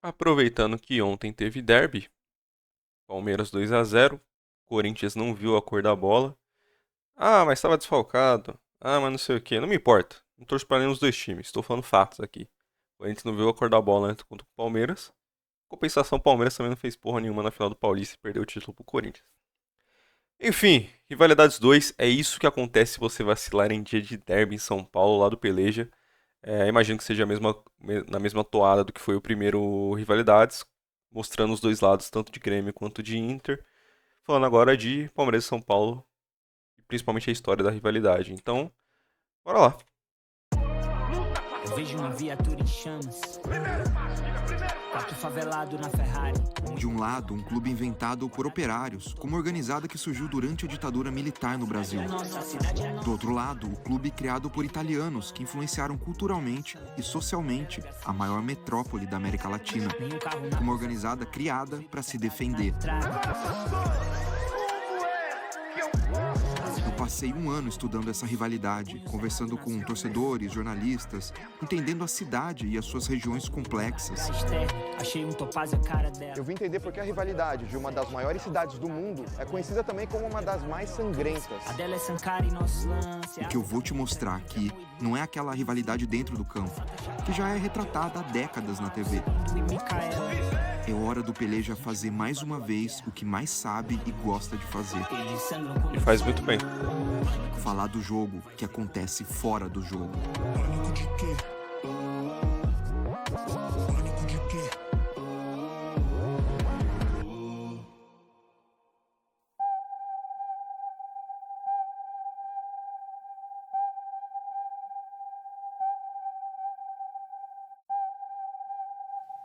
Aproveitando que ontem teve derby, Palmeiras 2-0, Corinthians não viu a cor da bola. Ah, mas estava desfalcado. Ah, mas não sei o que. Não me importa. Não torço pra nenhum dos dois times. Estou falando fatos aqui. O Corinthians não viu a cor da bola antes contra o Palmeiras. Compensação, o Palmeiras também não fez porra nenhuma na final do Paulista e perdeu o título pro Corinthians. Enfim, rivalidades 2, é isso que acontece se você vacilar em dia de derby em São Paulo, lá do Peleja. Imagino que seja na mesma toada do que foi o primeiro Rivalidades, mostrando os dois lados, tanto de Grêmio quanto de Inter. Falando agora de Palmeiras e São Paulo, e principalmente a história da rivalidade. Então, bora lá. Eu vejo uma viatura em chamas, quatro favelado na Ferrari. De um lado, um clube inventado por operários, como organizada que surgiu durante a ditadura militar no Brasil. Do outro lado, o clube criado por italianos que influenciaram culturalmente e socialmente a maior metrópole da América Latina. Uma organizada criada para se defender. Eu passei um ano estudando essa rivalidade, conversando com torcedores, jornalistas, entendendo a cidade e as suas regiões complexas. Eu vim entender porque a rivalidade de uma das maiores cidades do mundo é conhecida também como uma das mais sangrentas. O que eu vou te mostrar aqui não é aquela rivalidade dentro do campo, que já é retratada há décadas na TV. É hora do Peleja fazer mais uma vez o que mais sabe e gosta de fazer. E faz muito bem. Falar do jogo que acontece fora do jogo.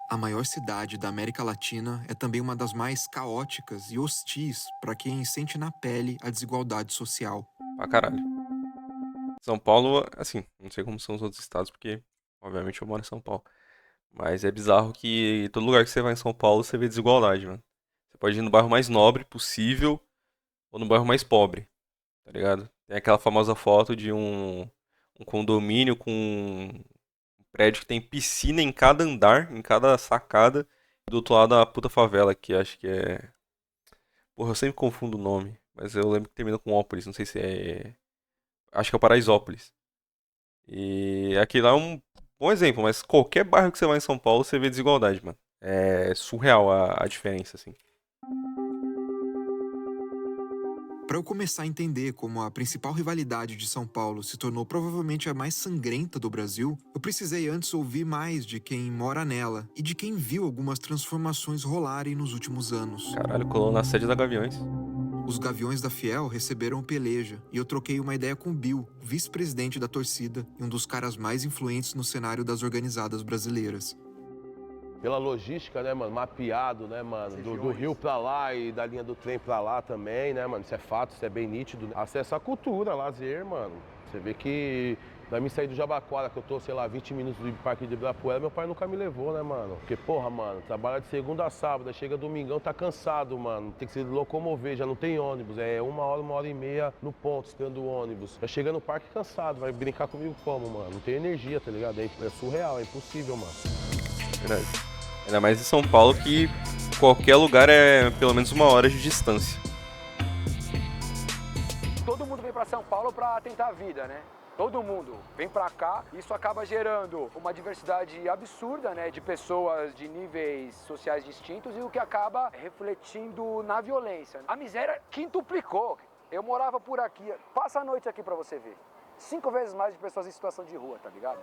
A maior cidade da América Latina é também uma das mais caóticas e hostis para quem sente na pele a desigualdade social. Pra caralho. São Paulo, assim, não sei como são os outros estados, porque, obviamente, eu moro em São Paulo. Mas é bizarro que todo lugar que você vai em São Paulo, você vê desigualdade, mano. Você pode ir no bairro mais nobre possível ou no bairro mais pobre, tá ligado? Tem aquela famosa foto de um condomínio com um prédio que tem piscina em cada andar, em cada sacada. E do outro lado a puta favela, que acho que é. Porra, eu sempre confundo o nome, mas eu lembro que termina com Ópolis, não sei se é. Acho que é o Paraisópolis. E aqui lá é um bom exemplo, mas qualquer bairro que você vai em São Paulo, você vê desigualdade, mano. É surreal a diferença, assim. Para eu começar a entender como a principal rivalidade de São Paulo se tornou provavelmente a mais sangrenta do Brasil, eu precisei antes ouvir mais de quem mora nela e de quem viu algumas transformações rolarem nos últimos anos. Caralho, colou na sede da Gaviões. Os Gaviões da Fiel receberam o Peleja e eu troquei uma ideia com o Bill, vice-presidente da torcida e um dos caras mais influentes no cenário das organizadas brasileiras. Pela logística, né, mano, mapeado, né, mano, do rio pra lá e da linha do trem pra lá também, né, mano, isso é fato, isso é bem nítido. Acesso à cultura, lazer, mano. Você vê que pra mim sair do Jabaquara, que eu tô, sei lá, 20 minutos do Parque de Ibirapuera, meu pai nunca me levou, né, mano? Porque, porra, mano, trabalha de segunda a sábado, aí chega domingão, tá cansado, mano. Tem que se locomover, já não tem ônibus. É 1 hora e meia no ponto, esperando o ônibus. Já chega no parque cansado, vai brincar comigo como, mano? Não tem energia, tá ligado? É surreal, é impossível, mano. Verdade. Ainda mais em São Paulo, que qualquer lugar é pelo menos 1 hora de distância. Todo mundo vem para São Paulo para tentar a vida, né? Todo mundo vem para cá, isso acaba gerando uma diversidade absurda, né, de pessoas de níveis sociais distintos e o que acaba refletindo na violência. A miséria quintuplicou. Eu morava por aqui, passa a noite aqui para você ver. 5 vezes mais de pessoas em situação de rua, tá ligado?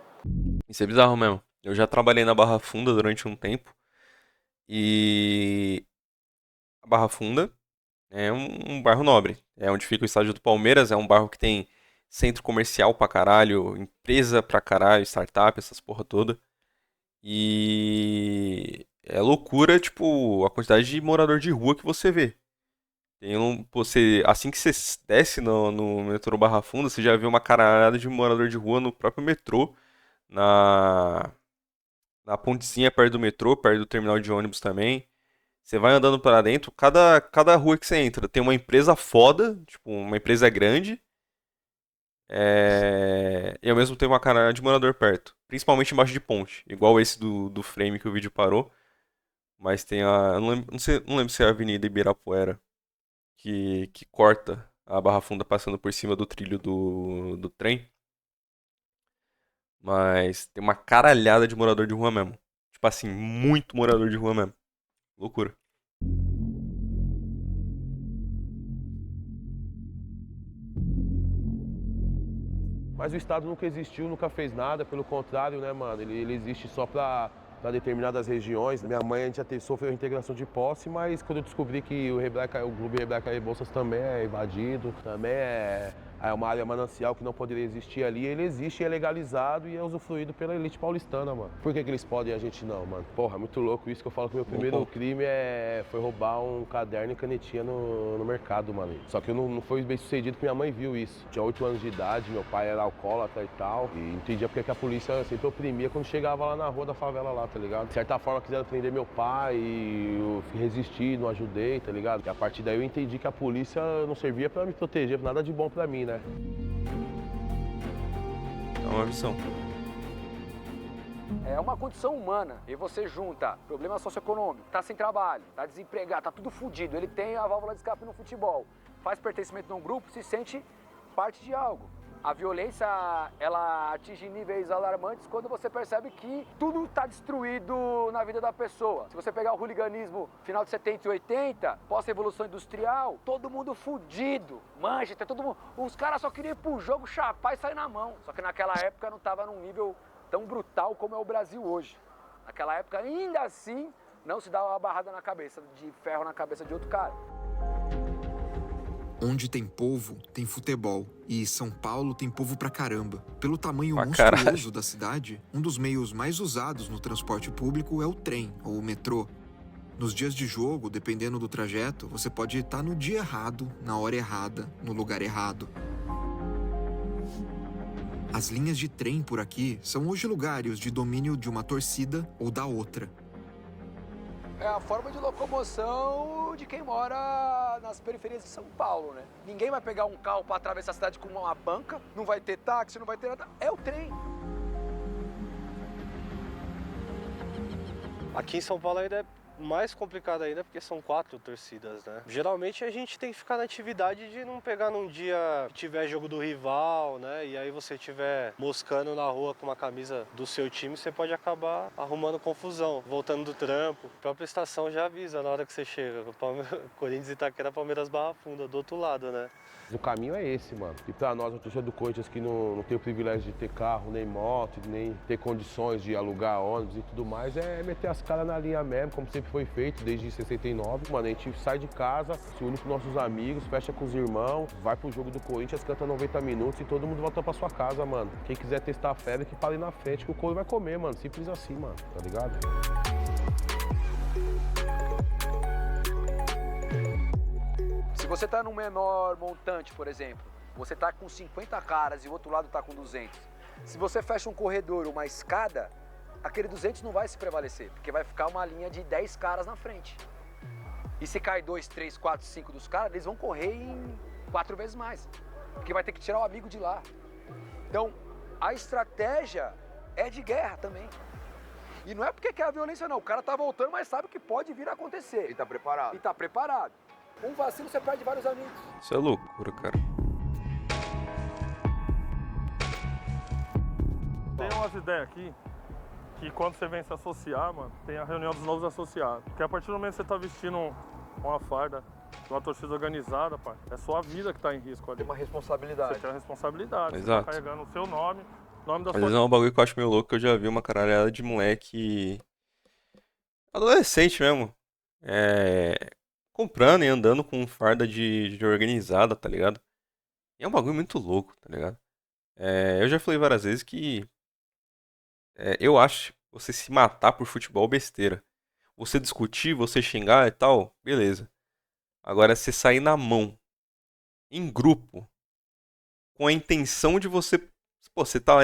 Isso é bizarro mesmo. Eu já trabalhei na Barra Funda durante um tempo. E a Barra Funda é um bairro nobre. É onde fica o estádio do Palmeiras. É um bairro que tem centro comercial pra caralho, empresa pra caralho, startup, essas porra toda. E é loucura, tipo, a quantidade de morador de rua que você vê. Assim que você desce no metrô Barra Funda, você já vê uma caralhada de morador de rua no próprio metrô, na, na pontezinha perto do metrô, perto do terminal de ônibus também. Você vai andando para dentro, cada rua que você entra tem uma empresa foda, tipo, uma empresa grande, e ao mesmo tempo uma caralhada de morador perto. Principalmente embaixo de ponte, igual esse do frame que o vídeo parou. Mas tem a. Eu não lembro se é a Avenida Ibirapuera que corta a Barra Funda passando por cima do trilho do trem. Mas tem uma caralhada de morador de rua mesmo. Tipo assim, muito morador de rua mesmo. Loucura. Mas o Estado nunca existiu, nunca fez nada, pelo contrário, né, mano? Ele existe só para determinadas regiões. Minha mãe, a gente sofreu reintegração de posse, mas quando eu descobri que o Clube Rebleca Rebouças também é invadido, também é uma área manancial que não poderia existir ali, ele existe, é legalizado e é usufruído pela elite paulistana, mano. Por que eles podem e a gente não, mano? Porra, é muito louco isso que eu falo que meu primeiro crime foi roubar um caderno e canetinha no mercado, mano. Só que eu não fui bem sucedido porque minha mãe viu isso. Tinha 8 anos de idade, meu pai era alcoólatra e tal, e entendia porque que a polícia sempre oprimia quando chegava lá na rua da favela lá, tá ligado? De certa forma quiseram prender meu pai e eu resisti, não ajudei, tá ligado? E a partir daí eu entendi que a polícia não servia pra me proteger, nada de bom pra mim, né? É uma visão. É uma condição humana. E você junta problema socioeconômico, tá sem trabalho, tá desempregado, tá tudo fudido. Ele tem a válvula de escape no futebol, faz pertencimento num grupo, se sente parte de algo. A violência, ela atinge níveis alarmantes quando você percebe que tudo está destruído na vida da pessoa. Se você pegar o hooliganismo final de 70 e 80, pós-revolução industrial, todo mundo fudido, Manchester, todo mundo. Os caras só queriam ir pro jogo, chapar e sair na mão. Só que naquela época não estava num nível tão brutal como é o Brasil hoje. Naquela época, ainda assim, não se dava uma barrada na cabeça, de ferro na cabeça de outro cara. Onde tem povo, tem futebol. E São Paulo tem povo pra caramba. Pelo tamanho Pra monstruoso caralho. da cidade, um dos meios mais usados no transporte público é o trem, ou o metrô. Nos dias de jogo, dependendo do trajeto, você pode estar no dia errado, na hora errada, no lugar errado. As linhas de trem por aqui são hoje lugares de domínio de uma torcida ou da outra. É a forma de locomoção de quem mora nas periferias de São Paulo, né? Ninguém vai pegar um carro para atravessar a cidade com uma banca, não vai ter táxi, não vai ter nada. É o trem. Aqui em São Paulo ainda é mais complicado ainda porque são 4 torcidas, né? Geralmente a gente tem que ficar na atividade de não pegar num dia que tiver jogo do rival, né? E aí você estiver moscando na rua com uma camisa do seu time, você pode acabar arrumando confusão, voltando do trampo. A própria estação já avisa na hora que você chega. Corinthians e Itaquera, Palmeiras Barra Funda, do outro lado, né? O caminho é esse, mano. E pra nós, a torcida do Corinthians, que não tem o privilégio de ter carro, nem moto, nem ter condições de alugar ônibus e tudo mais, é meter as caras na linha mesmo, como sempre foi feito desde 69. Mano, a gente sai de casa, se une com nossos amigos, fecha com os irmãos, vai pro jogo do Corinthians, canta 90 minutos e todo mundo volta pra sua casa, mano. Quem quiser testar a febre, que pare na frente, que o couro vai comer, mano. Simples assim, mano. Tá ligado? Se você tá num menor montante, por exemplo, você tá com 50 caras e o outro lado tá com 200. Se você fecha um corredor, uma escada, aquele 200 não vai se prevalecer, porque vai ficar uma linha de 10 caras na frente. E se cai 2, 3, 4, 5 dos caras, eles vão correr em 4 vezes mais, porque vai ter que tirar o amigo de lá. Então, a estratégia é de guerra também. E não é porque quer a violência não, o cara tá voltando, mas sabe o que pode vir a acontecer. E tá preparado. E tá preparado. Um vacilo você perde vários amigos. Isso é loucura, cara. Tem umas ideias aqui que quando você vem se associar, mano, tem a reunião dos novos associados. Porque a partir do momento que você tá vestindo uma farda de uma torcida organizada, pai, é sua vida que tá em risco ali. Tem uma responsabilidade. Você tem a responsabilidade. Exato. Você tá carregando o seu nome, nome da Às sua... vezes é um bagulho que eu acho meio louco, que eu já vi uma caralhada de moleque adolescente mesmo. Comprando e andando com farda de organizada, tá ligado? E é um bagulho muito louco, tá ligado? Eu já falei várias vezes que eu acho você se matar por futebol besteira. Você discutir, você xingar e tal, beleza. Agora, você sair na mão, em grupo, com a intenção de você... Pô, você tá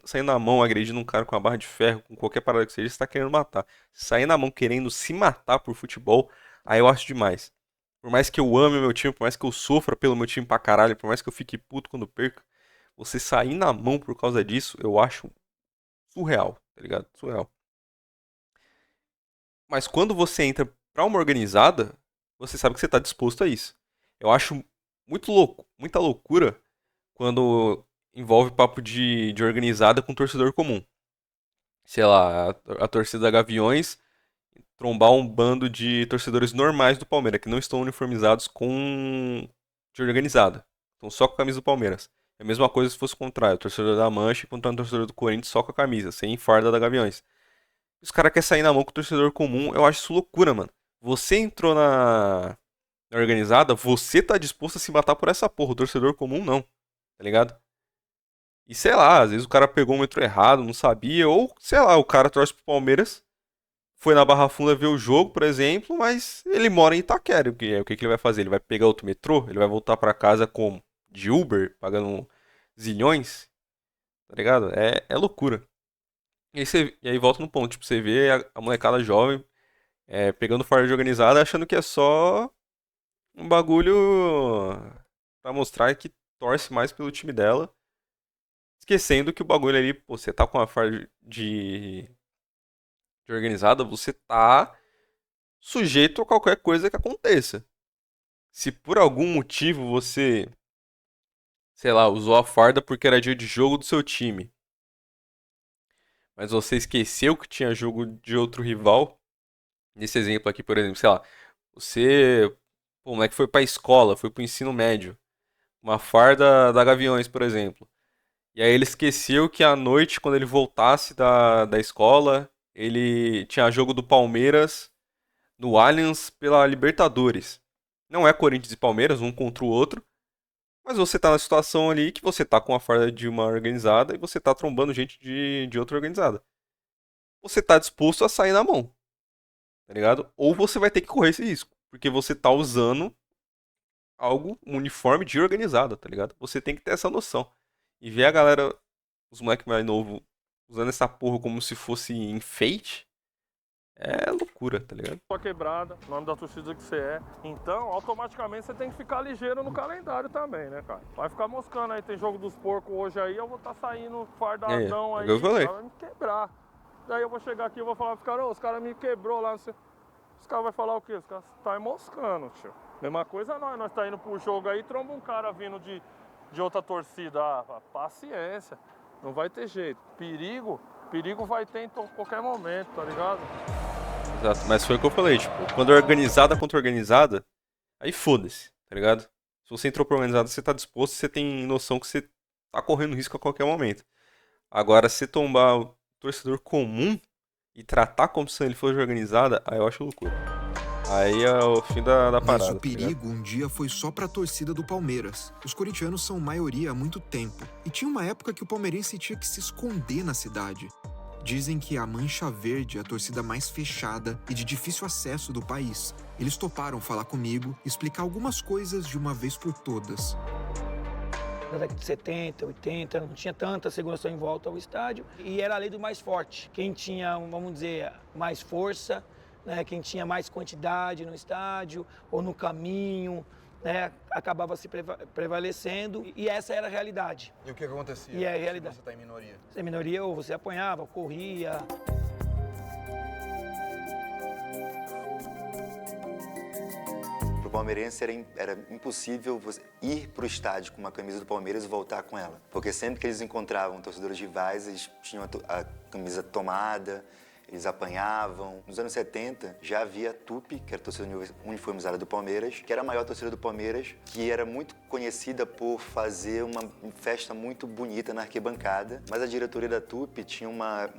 saindo na mão, agredindo um cara com uma barra de ferro, com qualquer parada que seja, você tá querendo matar. Sair na mão querendo se matar por futebol, aí eu acho demais. Por mais que eu ame o meu time, por mais que eu sofra pelo meu time pra caralho, por mais que eu fique puto quando perca, você sair na mão por causa disso, eu acho surreal, tá ligado? Surreal. Mas quando você entra pra uma organizada, você sabe que você tá disposto a isso. Eu acho muito louco, muita loucura quando envolve papo de organizada com torcedor comum. Sei lá, a torcida da Gaviões trombar um bando de torcedores normais do Palmeiras, que não estão uniformizados com de organizada. Estão só com a camisa do Palmeiras. É a mesma coisa se fosse o contrário, o torcedor da Mancha contra o torcedor do Corinthians só com a camisa, sem farda da Gaviões. Os caras querem sair na mão com o torcedor comum, eu acho isso loucura, mano. Você entrou na organizada, você tá disposto a se matar por essa porra, o torcedor comum não, tá ligado? E sei lá, às vezes o cara pegou o metrô errado, não sabia, ou sei lá, o cara torce pro Palmeiras, foi na Barra Funda ver o jogo, por exemplo, mas ele mora em Itaquera. O que ele vai fazer? Ele vai pegar outro metrô? Ele vai voltar pra casa como? De Uber, pagando zilhões? Tá ligado? É loucura. E aí volta no ponto, tipo, você vê a molecada jovem pegando farda de organizada achando que é só um bagulho pra mostrar que torce mais pelo time dela, esquecendo que o bagulho ali, pô, você tá com a farda de organizada, você tá sujeito a qualquer coisa que aconteça. Se por algum motivo você, sei lá, usou a farda porque era dia de jogo do seu time, mas você esqueceu que tinha jogo de outro rival, nesse exemplo aqui, por exemplo, sei lá, você, pô, o moleque foi pra escola, foi pro ensino médio, uma farda da Gaviões, por exemplo. E aí ele esqueceu que à noite, quando ele voltasse da escola, ele tinha jogo do Palmeiras no Allianz pela Libertadores. Não é Corinthians e Palmeiras, um contra o outro, mas você tá na situação ali que você tá com a farda de uma organizada e você tá trombando gente de outra organizada. Você tá disposto a sair na mão, tá ligado? Ou você vai ter que correr esse risco, porque você tá usando algo, um uniforme de organizada, tá ligado? Você tem que ter essa noção. E ver a galera, os moleques mais novos, usando essa porra como se fosse enfeite, é loucura, tá ligado? Sua quebrada, nome da torcida que você é. Então, automaticamente você tem que ficar ligeiro no calendário também, né, cara? Vai ficar moscando aí, tem jogo dos porcos hoje aí, eu vou estar saindo fardadão aí, eu falei. vai me quebrar. Daí eu vou chegar aqui e vou falar pros caras, os caras me quebrou lá, não sei. Os caras vão falar o quê? Os caras tá moscando, tio. Mesma coisa nós tá indo pro jogo aí, tromba um cara vindo de outra torcida. Ah, paciência, não vai ter jeito. Perigo vai ter em qualquer momento, tá ligado? Exato, mas foi o que eu falei, tipo, quando é organizada contra organizada, aí foda-se, tá ligado? Se você entrou pra organizada, você tá disposto, você tem noção que você tá correndo risco a qualquer momento. Agora, se tombar o torcedor comum e tratar como se ele fosse organizada, aí eu acho loucura. Aí é o fim da parada. Mas o tá perigo um dia foi só pra torcida do Palmeiras. Os corintianos são maioria há muito tempo. E tinha uma época que o palmeirense tinha que se esconder na cidade. Dizem que a Mancha Verde é a torcida mais fechada e de difícil acesso do país. Eles toparam falar comigo e explicar algumas coisas de uma vez por todas. Na década de 70, 80, não tinha tanta segurança em volta ao estádio. E era a lei do mais forte. Quem tinha, vamos dizer, mais força, né, quem tinha mais quantidade no estádio ou no caminho, né, acabava se prevalecendo, e essa era a realidade. E o que acontecia? E é a realidade. Se você está em minoria? Se é minoria, ou você apanhava, ou corria. Para o palmeirense era impossível ir para o estádio com uma camisa do Palmeiras e voltar com ela. Porque sempre que eles encontravam torcedores rivais, eles tinham a camisa tomada, eles apanhavam. Nos anos 70, já havia a Tupi, que era a torcida uniformizada do Palmeiras, que era a maior torcida do Palmeiras, que era muito conhecida por fazer uma festa muito bonita na arquibancada. Mas a diretoria da Tupi tinha uma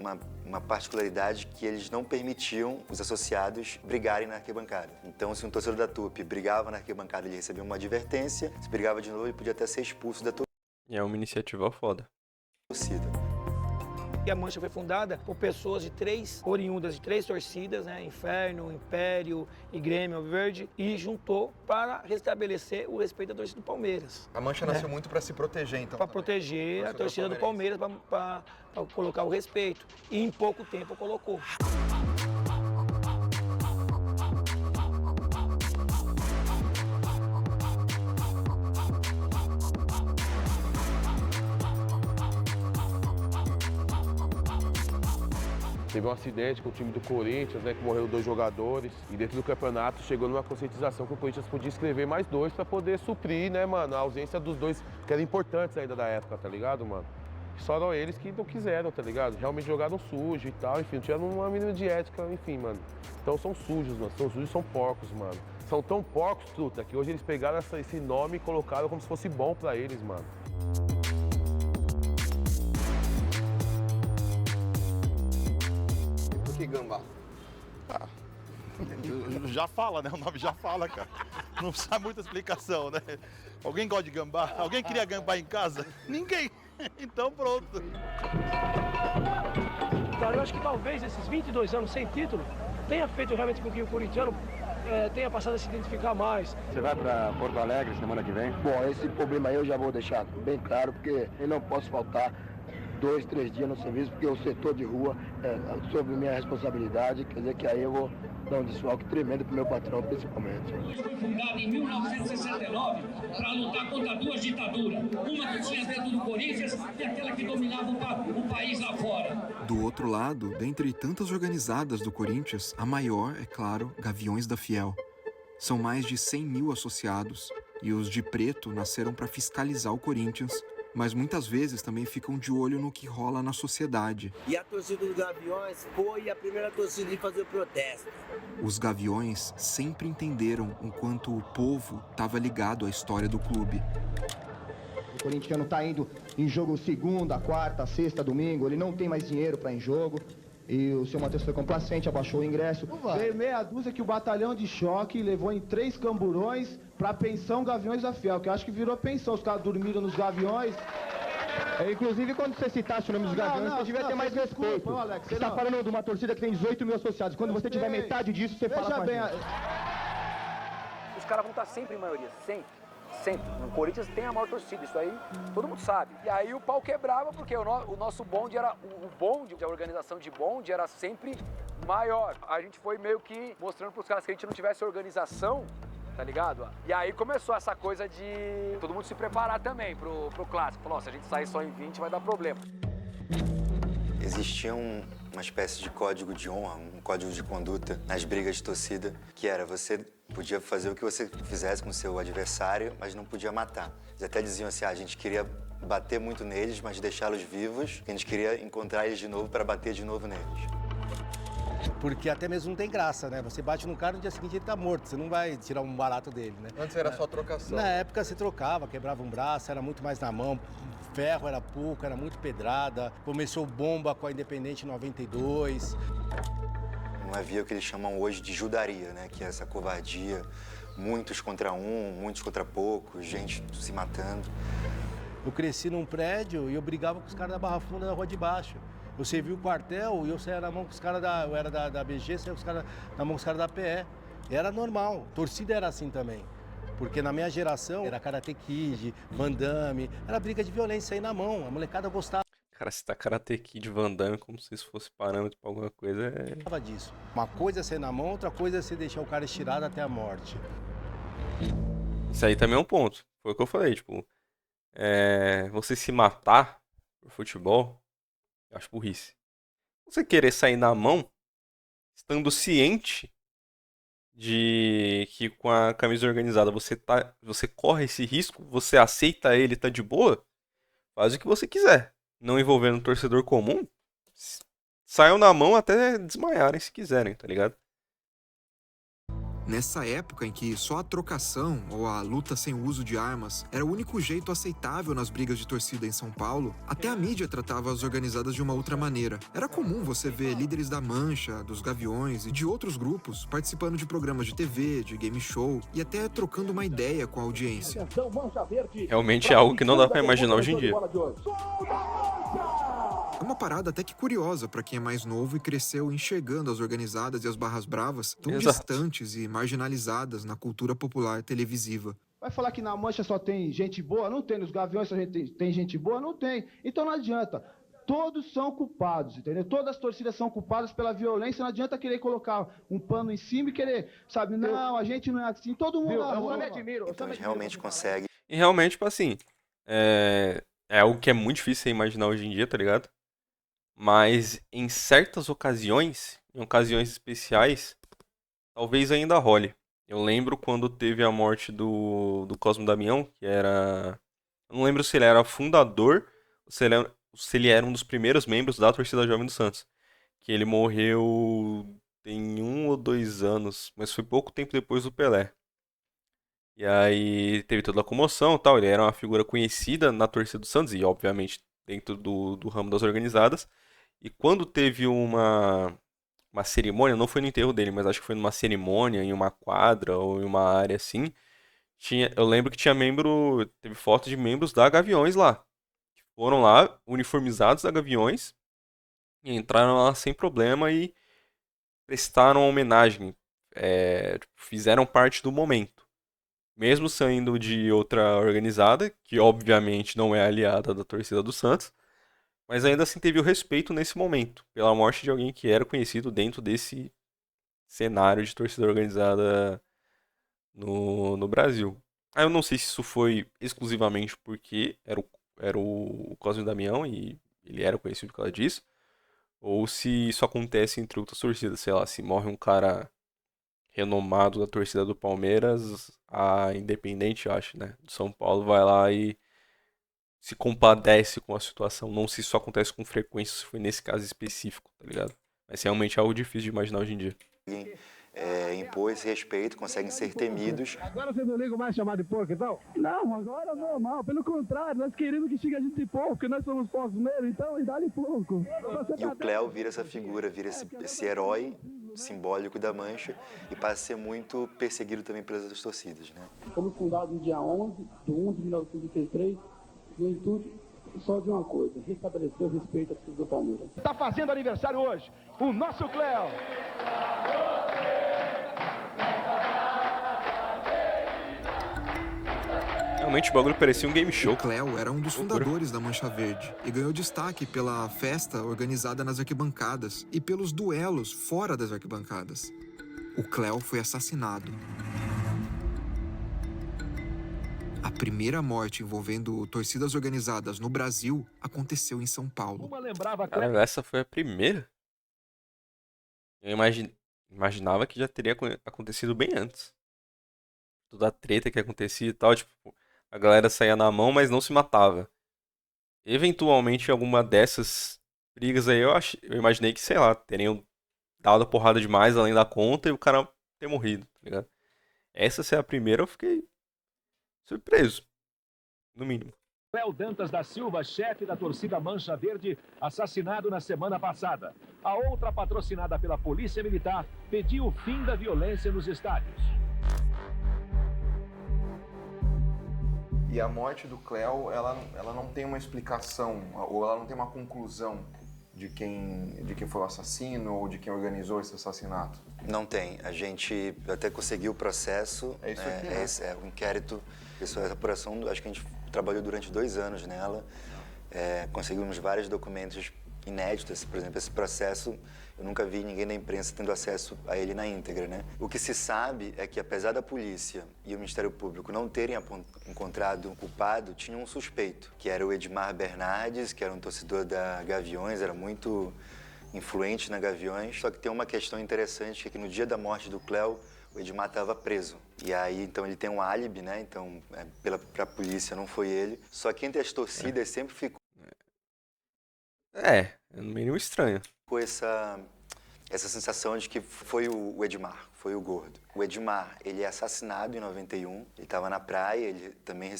particularidade que eles não permitiam os associados brigarem na arquibancada. Então, se um torcedor da Tupi brigava na arquibancada, ele recebia uma advertência. Se brigava de novo, ele podia até ser expulso da torcida. E é uma iniciativa foda. E a Mancha foi fundada por pessoas oriundas de três torcidas, né? Inferno, Império e Grêmio Verde, e juntou para restabelecer o respeito da torcida do Palmeiras. A Mancha nasceu muito para se proteger, então. Para proteger a torcida do Palmeiras, para colocar o respeito. E em pouco tempo colocou. Teve um acidente com o time do Corinthians, né, que morreram 2 jogadores. E dentro do campeonato chegou numa conscientização que o Corinthians podia inscrever mais 2 para poder suprir, né, mano, a ausência dos 2 que eram importantes ainda da época, tá ligado, mano? Só eram eles que não quiseram, tá ligado? Realmente jogaram sujo e tal, enfim, não tinha uma mínima de ética, enfim, mano. Então são sujos, mano, são sujos, são porcos, mano. São tão porcos, truta, que hoje eles pegaram esse nome e colocaram como se fosse bom pra eles, mano. E por que gambá? Já fala, né? O nome já fala, cara. Não precisa muita explicação, né? Alguém gosta de gambá? Alguém queria gambá em casa? Ninguém. Então pronto. Cara, eu acho que talvez esses 22 anos sem título tenha feito realmente com que o corintiano tenha passado a se identificar mais. Você vai para Porto Alegre semana que vem? Bom, esse problema aí eu já vou deixar bem claro, porque eu não posso faltar 2, 3 dias no serviço, porque o setor de rua é sobre minha responsabilidade, quer dizer que aí eu vou dar um desfalque tremendo pro meu patrão, principalmente. Foi fundado em 1969 para lutar contra 2 ditaduras, uma que tinha dentro do Corinthians e aquela que dominava o país lá fora. Do outro lado, dentre tantas organizadas do Corinthians, a maior, é claro, Gaviões da Fiel. São mais de 100 mil associados, e os de preto nasceram para fiscalizar o Corinthians, mas muitas vezes também ficam de olho no que rola na sociedade. E a torcida dos Gaviões foi a primeira torcida a fazer o protesto. Os Gaviões sempre entenderam o quanto o povo estava ligado à história do clube. O corintiano está indo em jogo segunda, quarta, sexta, domingo, ele não tem mais dinheiro para ir em jogo. E o seu Matheus foi complacente, abaixou o ingresso. Veio meia dúzia que o batalhão de choque levou em 3 camburões pra pensão Gaviões da Fiel, que eu acho que virou pensão. Os caras dormiram nos Gaviões. Inclusive, quando você citasse o nome dos Gaviões, você devia ter mais respeito. Alex, você está falando de uma torcida que tem 18 mil associados. Quando você tiver metade disso, você fala com a gente. Os caras vão estar sempre em maioria, sempre. Sempre. O Corinthians tem a maior torcida, isso aí todo mundo sabe. E aí o pau quebrava porque o nosso bonde era... O bonde, a organização de bonde era sempre maior. A gente foi meio que mostrando pros caras que a gente não tivesse organização, tá ligado? E aí começou essa coisa de todo mundo se preparar também pro clássico. Falou, se a gente sair só em 20 vai dar problema. Existia uma espécie de código de honra, um código de conduta nas brigas de torcida, que era você podia fazer o que você fizesse com o seu adversário, mas não podia matar. Eles até diziam assim, a gente queria bater muito neles, mas deixá-los vivos, que a gente queria encontrar eles de novo para bater de novo neles. Porque até mesmo não tem graça, né? Você bate no cara, no dia seguinte ele tá morto, você não vai tirar um barato dele, né? Antes era só trocação. Na época você trocava, quebrava um braço, era muito mais na mão, ferro era pouco, era muito pedrada. Começou bomba com a Independente em 92. Não havia o que eles chamam hoje de judaria, né? Que é essa covardia, muitos contra um, muitos contra poucos, gente se matando. Eu cresci num prédio e eu brigava com os caras da Barra Funda da Rua de Baixo. Eu servi o quartel e eu saía na mão com os caras eu era da BG, saía na mão com os caras da PE. E era normal, torcida era assim também. Porque na minha geração era Karate Kid, Van Damme, era briga de violência aí na mão, a molecada gostava. Cara, se tá Karate Kid, Van Damme, como se isso fosse parâmetro pra alguma coisa, Disso. Uma coisa é ser na mão, outra coisa é você deixar o cara estirado até a morte. Isso aí também é um ponto. Foi o que eu falei, tipo... você se matar por futebol, eu acho burrice. Você querer sair na mão, estando ciente de que com a camisa organizada você corre esse risco, você aceita ele, tá de boa, faz o que você quiser. Não envolvendo um torcedor comum, saiam na mão até desmaiarem se quiserem, tá ligado? Nessa época em que só a trocação ou a luta sem o uso de armas era o único jeito aceitável nas brigas de torcida em São Paulo, até a mídia tratava as organizadas de uma outra maneira. Era comum você ver líderes da Mancha, dos Gaviões e de outros grupos participando de programas de TV, de game show e até trocando uma ideia com a audiência. Realmente é algo que não dá pra imaginar hoje em dia. É uma parada até que curiosa para quem é mais novo e cresceu enxergando as organizadas e as barras bravas tão distantes e marginalizadas na cultura popular televisiva. Vai falar que na Mancha só tem gente boa? Não tem. Nos Gaviões só tem gente boa? Não tem. Então não adianta. Todos são culpados, entendeu? Todas as torcidas são culpadas pela violência. Não adianta querer colocar um pano em cima e querer, sabe? Não, a gente não é assim. Todo mundo na rua. Então a gente realmente consegue. E realmente, tipo assim, é algo que é muito difícil você imaginar hoje em dia, tá ligado? Mas em certas ocasiões, em ocasiões especiais, talvez ainda role. Eu lembro quando teve a morte do Cosmo Damião, que era. Eu não lembro se ele era fundador ou se ele era um dos primeiros membros da torcida Jovem do Santos. Que ele morreu tem 1 ou 2 anos, mas foi pouco tempo depois do Pelé. E aí teve toda a comoção e tal. Ele era uma figura conhecida na torcida do Santos e, obviamente, dentro do ramo das organizadas. E quando teve uma cerimônia, não foi no enterro dele, mas acho que foi numa cerimônia, em uma quadra ou em uma área assim. Eu lembro que teve foto de membros da Gaviões lá. Que foram lá, uniformizados da Gaviões, e entraram lá sem problema e prestaram homenagem. Fizeram parte do momento. Mesmo saindo de outra organizada, que obviamente não é aliada da torcida do Santos, mas ainda assim teve o respeito nesse momento, pela morte de alguém que era conhecido dentro desse cenário de torcida organizada no Brasil. Aí eu não sei se isso foi exclusivamente porque era o Cosme Damião e ele era conhecido por causa disso, ou se isso acontece entre outras torcidas, sei lá, se morre um cara renomado da torcida do Palmeiras, a Independente, acho, né, do São Paulo vai lá e se compadece com a situação. Não sei se isso acontece com frequência, se foi nesse caso específico, tá ligado? Mas realmente é algo difícil de imaginar hoje em dia. Impor esse respeito, conseguem ser temidos. Agora você não liga mais chamar de porco, então? Não, agora é normal. Pelo contrário, nós queremos que chegue a gente de porco, porque nós somos porcos mesmo, então dá-lhe porco. E o Cléo vira essa figura, vira esse herói simbólico da Mancha e passa a ser muito perseguido também pelas outras torcidas, né? Fomos fundados no dia 11 de 1 de 1933, no intuito só de uma coisa, restabelecer o respeito às torcidas do Palmeiras. Está fazendo aniversário hoje, o nosso Cléo. Realmente o bagulho parecia um game show. O Cléo era um dos fundadores da Mancha Verde e ganhou destaque pela festa organizada nas arquibancadas e pelos duelos fora das arquibancadas. O Cléo foi assassinado. A primeira morte envolvendo torcidas organizadas no Brasil aconteceu em São Paulo. Cara, essa foi a primeira? Eu imaginava que já teria acontecido bem antes. Toda a treta que acontecia e tal, tipo, a galera saía na mão, mas não se matava. Eventualmente, alguma dessas brigas aí, eu imaginei que, sei lá, teriam dado porrada demais além da conta e o cara ter morrido, tá ligado? Essa ser a primeira, eu fiquei surpreso, no mínimo. Cléo Dantas da Silva, chefe da torcida Mancha Verde, assassinado na semana passada. A outra, patrocinada pela Polícia Militar, pediu o fim da violência nos estádios. E a morte do Cléo, ela não tem uma explicação, ou ela não tem uma conclusão de quem foi o assassino ou de quem organizou esse assassinato? Não tem. A gente até conseguiu o processo. É isso aqui, né? É o inquérito, essa apuração, acho que a gente trabalhou durante 2 anos nela. Conseguimos vários documentos inéditos. Por exemplo, esse processo, eu nunca vi ninguém da imprensa tendo acesso a ele na íntegra, né? O que se sabe é que, apesar da polícia e o Ministério Público não terem encontrado um culpado, tinha um suspeito, que era o Edmar Bernardes, que era um torcedor da Gaviões, era muito influente na Gaviões. Só que tem uma questão interessante, que no dia da morte do Cléo, o Edmar estava preso. E aí, então, ele tem um álibi, né? Então, pra polícia não foi ele. Só que entre as torcidas sempre ficou... É no mínimo estranho. Com essa sensação de que foi o Edmar, foi o gordo. O Edmar, ele é assassinado em 91, ele estava na praia, ele também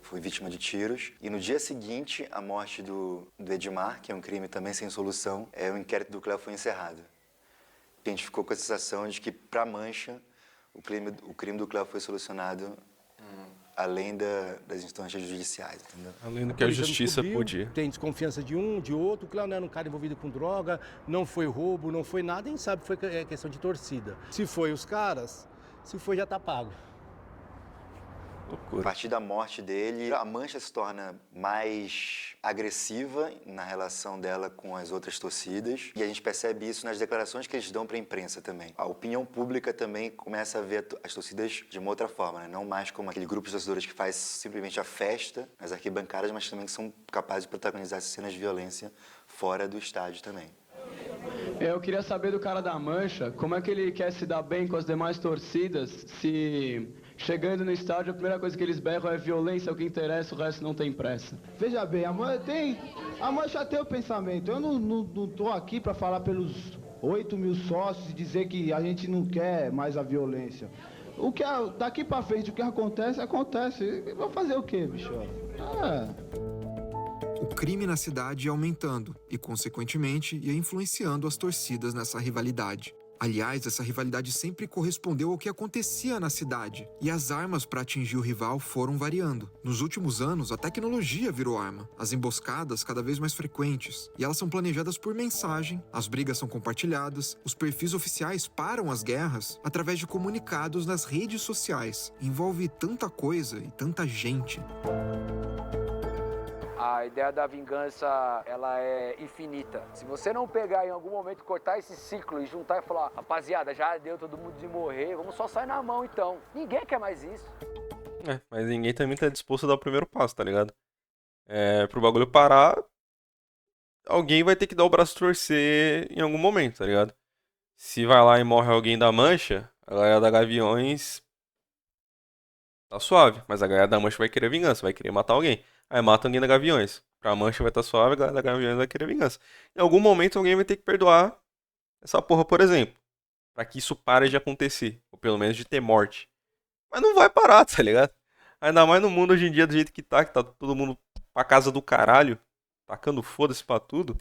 foi vítima de tiros. E no dia seguinte, a morte do Edmar, que é um crime também sem solução, o inquérito do Cléo foi encerrado. A gente ficou com a sensação de que, para a Mancha, o crime do Cléo foi solucionado além das instâncias judiciais, entendeu? Além do que a justiça podia. Tem desconfiança de um, de outro. O Cléo não era um cara envolvido com droga, não foi roubo, não foi nada, a gente sabe que foi questão de torcida. Se foi os caras, se foi já tá pago. A partir da morte dele, a Mancha se torna mais agressiva na relação dela com as outras torcidas. E a gente percebe isso nas declarações que eles dão para a imprensa também. A opinião pública também começa a ver as torcidas de uma outra forma, né? Não mais como aquele grupo de torcedores que faz simplesmente a festa nas arquibancadas, mas também que são capazes de protagonizar essas cenas de violência fora do estádio também. Eu queria saber do cara da Mancha, como é que ele quer se dar bem com as demais torcidas, se chegando no estádio a primeira coisa que eles berram é violência, é o que interessa, o resto não tem pressa. Veja bem, a Mancha tem o pensamento. Eu não tô aqui para falar pelos 8 mil sócios e dizer que a gente não quer mais a violência. Daqui para frente, o que acontece, acontece. Vou fazer o quê, bicho? O crime na cidade ia aumentando e, consequentemente, ia influenciando as torcidas nessa rivalidade. Aliás, essa rivalidade sempre correspondeu ao que acontecia na cidade, e as armas para atingir o rival foram variando. Nos últimos anos, a tecnologia virou arma, as emboscadas cada vez mais frequentes, e elas são planejadas por mensagem, as brigas são compartilhadas, os perfis oficiais param as guerras através de comunicados nas redes sociais. Envolve tanta coisa e tanta gente. A ideia da vingança, ela é infinita. Se você não pegar em algum momento, cortar esse ciclo e juntar e falar, rapaziada, já deu todo mundo de morrer, vamos só sair na mão então. Ninguém quer mais isso. Mas ninguém também tá disposto a dar o primeiro passo, tá ligado? Pro bagulho parar, alguém vai ter que dar o braço a torcer em algum momento, tá ligado? Se vai lá e morre alguém da Mancha, a galera da Gaviões tá suave, mas a galera da Mancha vai querer vingança, vai querer matar alguém. Aí mata alguém da Gaviões. Pra Mancha vai estar suave, a galera da Gaviões vai querer vingança. Em algum momento alguém vai ter que perdoar essa porra, por exemplo. Pra que isso pare de acontecer. Ou pelo menos de ter morte. Mas não vai parar, tá ligado? Ainda mais no mundo hoje em dia do jeito que tá todo mundo pra casa do caralho. Tacando foda-se pra tudo.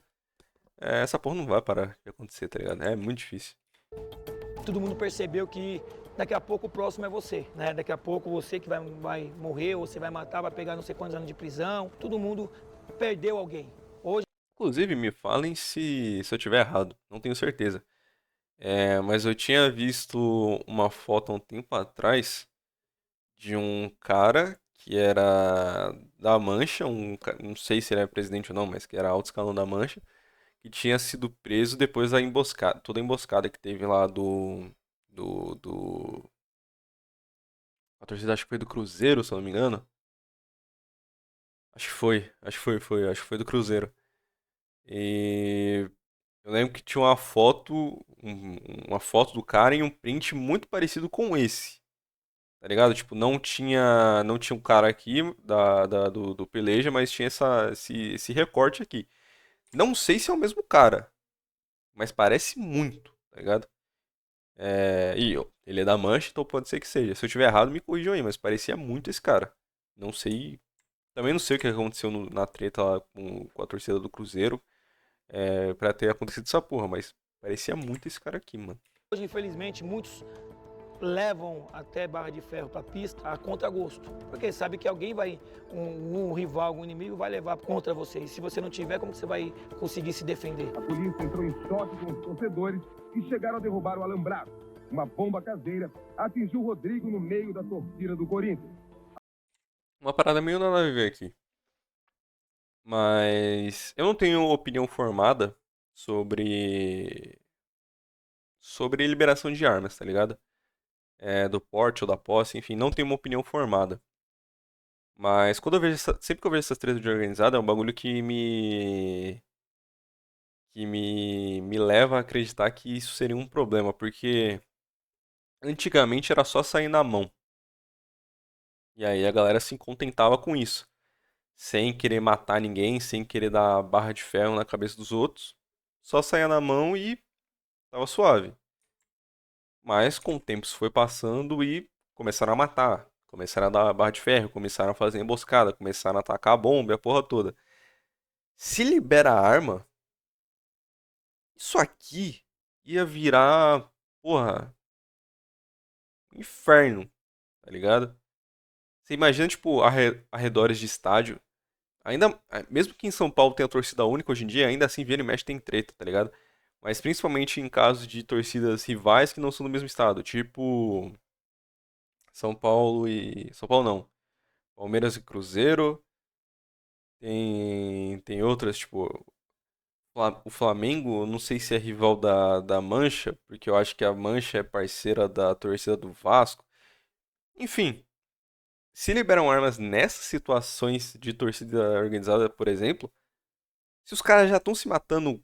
Essa porra não vai parar de acontecer, tá ligado? É muito difícil. Todo mundo percebeu que daqui a pouco o próximo é você, né? Daqui a pouco você que vai morrer, ou você vai matar, vai pegar não sei quantos anos de prisão. Todo mundo perdeu alguém. Hoje... Inclusive, me falem se eu tiver errado, não tenho certeza. Mas eu tinha visto uma foto há um tempo atrás de um cara que era da Mancha, não sei se ele é presidente ou não, mas que era alto escalão da Mancha, que tinha sido preso depois da emboscada, toda a emboscada que teve lá a torcida, acho que foi do Cruzeiro, se eu não me engano. Acho que foi do Cruzeiro. E eu lembro que tinha uma foto do cara em um print muito parecido com esse. Tá ligado? Tipo, não tinha um cara aqui do Peleja, mas tinha esse recorte aqui. Não sei se é o mesmo cara, mas parece muito, tá ligado? Ele é da Mancha, então pode ser que seja. Se eu tiver errado, me corrijam aí, mas parecia muito esse cara. Não sei. Também não sei o que aconteceu na treta lá com a torcida do Cruzeiro pra ter acontecido essa porra, mas parecia muito esse cara aqui, mano. Hoje, infelizmente, muitos levam até Barra de Ferro pra pista a contragosto. Porque sabe que alguém um rival, algum inimigo vai levar contra você. E se você não tiver, como você vai conseguir se defender? A polícia entrou em choque com os torcedores e chegaram a derrubar o alambrado. Uma bomba caseira atingiu Rodrigo no meio da torcida do Corinthians. Uma parada meio nada a ver aqui. Mas eu não tenho opinião formada sobre liberação de armas, tá ligado? Do porte ou da posse, enfim, não tenho uma opinião formada. Mas sempre que eu vejo essas tretas de organizada, é um bagulho que me leva a acreditar que isso seria um problema, porque antigamente era só sair na mão. E aí a galera se contentava com isso. Sem querer matar ninguém, sem querer dar barra de ferro na cabeça dos outros. Só saía na mão e tava suave. Mas com o tempo isso foi passando e começaram a matar. Começaram a dar barra de ferro, começaram a fazer emboscada, começaram a atacar a bomba e a porra toda. Se libera a arma, isso aqui ia virar, porra, um inferno, tá ligado? Você imagina, tipo, arredores de estádio. Mesmo que em São Paulo tenha torcida única hoje em dia, ainda assim vira e mexe tem treta, tá ligado? Mas principalmente em casos de torcidas rivais que não são do mesmo estado. Tipo, São Paulo não. Palmeiras e Cruzeiro. Tem outras, tipo, o Flamengo, não sei se é rival da Mancha, porque eu acho que a Mancha é parceira da torcida do Vasco. Enfim, se liberam armas nessas situações de torcida organizada, por exemplo, se os caras já estão se matando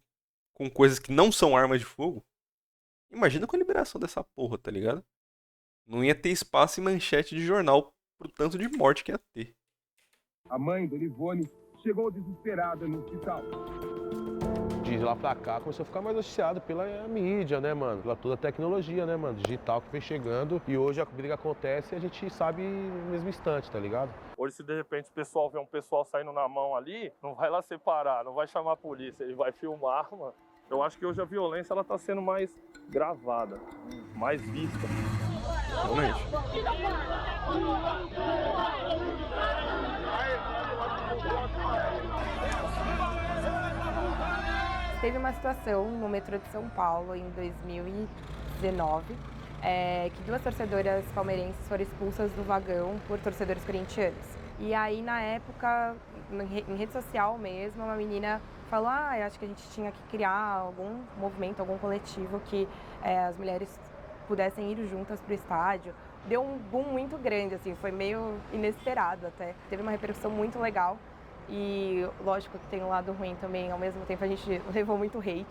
com coisas que não são armas de fogo, imagina com a liberação dessa porra, tá ligado? Não ia ter espaço em manchete de jornal pro tanto de morte que ia ter. A mãe do Livone chegou desesperada no hospital. De lá pra cá começou a ficar mais noticiado pela mídia, né, mano? Pela toda a tecnologia, né, mano? Digital que vem chegando. E hoje a briga acontece e a gente sabe no mesmo instante, tá ligado? Hoje, se de repente o pessoal vê um pessoal saindo na mão ali, não vai lá separar, não vai chamar a polícia, ele vai filmar, mano. Eu acho que hoje a violência ela tá sendo mais gravada, mais vista. Realmente. Teve uma situação no metrô de São Paulo em 2019, que 2 torcedoras palmeirenses foram expulsas do vagão por torcedores corintianos. E aí, na época, em rede social mesmo, uma menina falou: acho que a gente tinha que criar algum movimento, algum coletivo que as mulheres pudessem ir juntas para o estádio. Deu um boom muito grande, assim, foi meio inesperado até. Teve uma repercussão muito legal. E lógico que tem um lado ruim também, ao mesmo tempo a gente levou muito hate,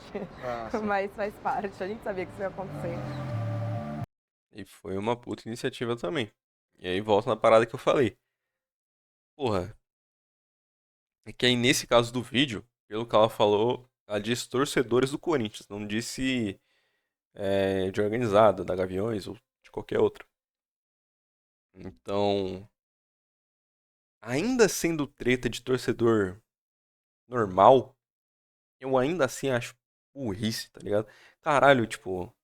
mas faz parte, a gente sabia que isso ia acontecer. E foi uma puta iniciativa também. E aí volta na parada que eu falei. Porra. É que aí nesse caso do vídeo, pelo que ela falou, ela disse torcedores do Corinthians, não disse de organizada, da Gaviões ou de qualquer outra. Então, ainda sendo treta de torcedor normal, eu ainda assim acho burrice, tá ligado? Caralho, tipo,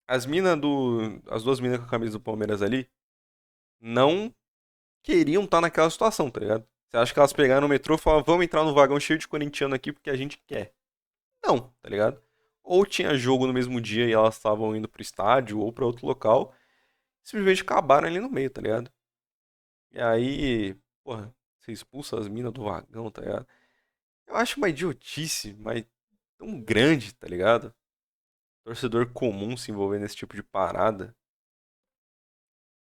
as 2 minas com a camisa do Palmeiras ali não queriam estar naquela situação, tá ligado? Você acha que elas pegaram no metrô e falaram: vamos entrar no vagão cheio de corintiano aqui porque a gente quer? Não, tá ligado? Ou tinha jogo no mesmo dia e elas estavam indo pro estádio ou pra outro local, simplesmente acabaram ali no meio, tá ligado? E aí, porra, você expulsa as minas do vagão, tá ligado? Eu acho uma idiotice, mas tão grande, tá ligado? Torcedor comum se envolver nesse tipo de parada.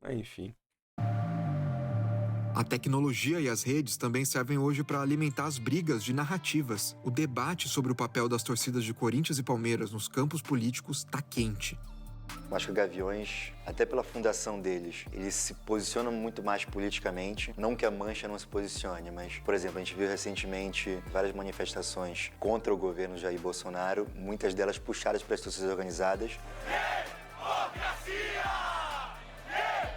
Mas enfim. A tecnologia e as redes também servem hoje para alimentar as brigas de narrativas. O debate sobre o papel das torcidas de Corinthians e Palmeiras nos campos políticos está quente. Acho que o Gaviões, até pela fundação deles, eles se posicionam muito mais politicamente. Não que a Mancha não se posicione, mas, por exemplo, a gente viu recentemente várias manifestações contra o governo Jair Bolsonaro, muitas delas puxadas pelas torcidas organizadas.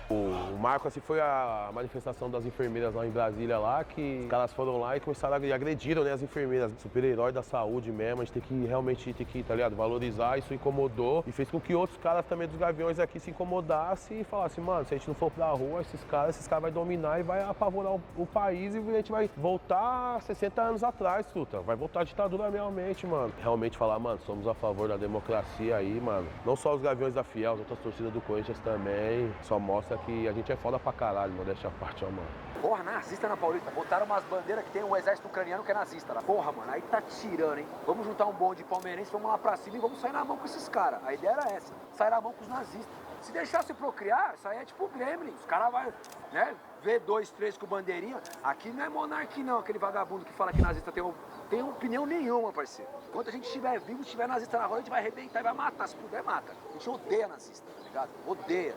O marco assim foi a manifestação das enfermeiras lá em Brasília lá, que os caras foram lá e começaram a agrediram, né, as enfermeiras, super-herói da saúde mesmo. A gente tem que realmente tá ligado, valorizar, isso incomodou e fez com que outros caras também dos Gaviões aqui se incomodassem e falassem: mano, se a gente não for pra rua, esses caras vão dominar e vai apavorar o país e a gente vai voltar 60 anos atrás, truta. Vai voltar a ditadura realmente, mano. Realmente falar: mano, somos a favor da democracia aí, mano. Não só os Gaviões da Fiel, as outras torcidas do Corinthians também. Só mostra que a gente é foda pra caralho, modéstia à parte, ó, mano. Porra, nazista na Paulista. Botaram umas bandeiras que tem o exército ucraniano que é nazista lá. Porra, mano, aí tá tirando, hein? Vamos juntar um bonde palmeirense, vamos lá pra cima e vamos sair na mão com esses caras. A ideia era essa, sair na mão com os nazistas. Se deixasse procriar, isso aí é tipo o Gremlin. Os caras vão, né, ver 2, 3 com bandeirinha. Aqui não é monarquia não, aquele vagabundo que fala que nazista tem opinião nenhuma, parceiro. Enquanto a gente estiver vivo, estiver nazista na roda, a gente vai arrebentar e vai matar. Se puder, mata. A gente odeia nazista, tá ligado? Odeia.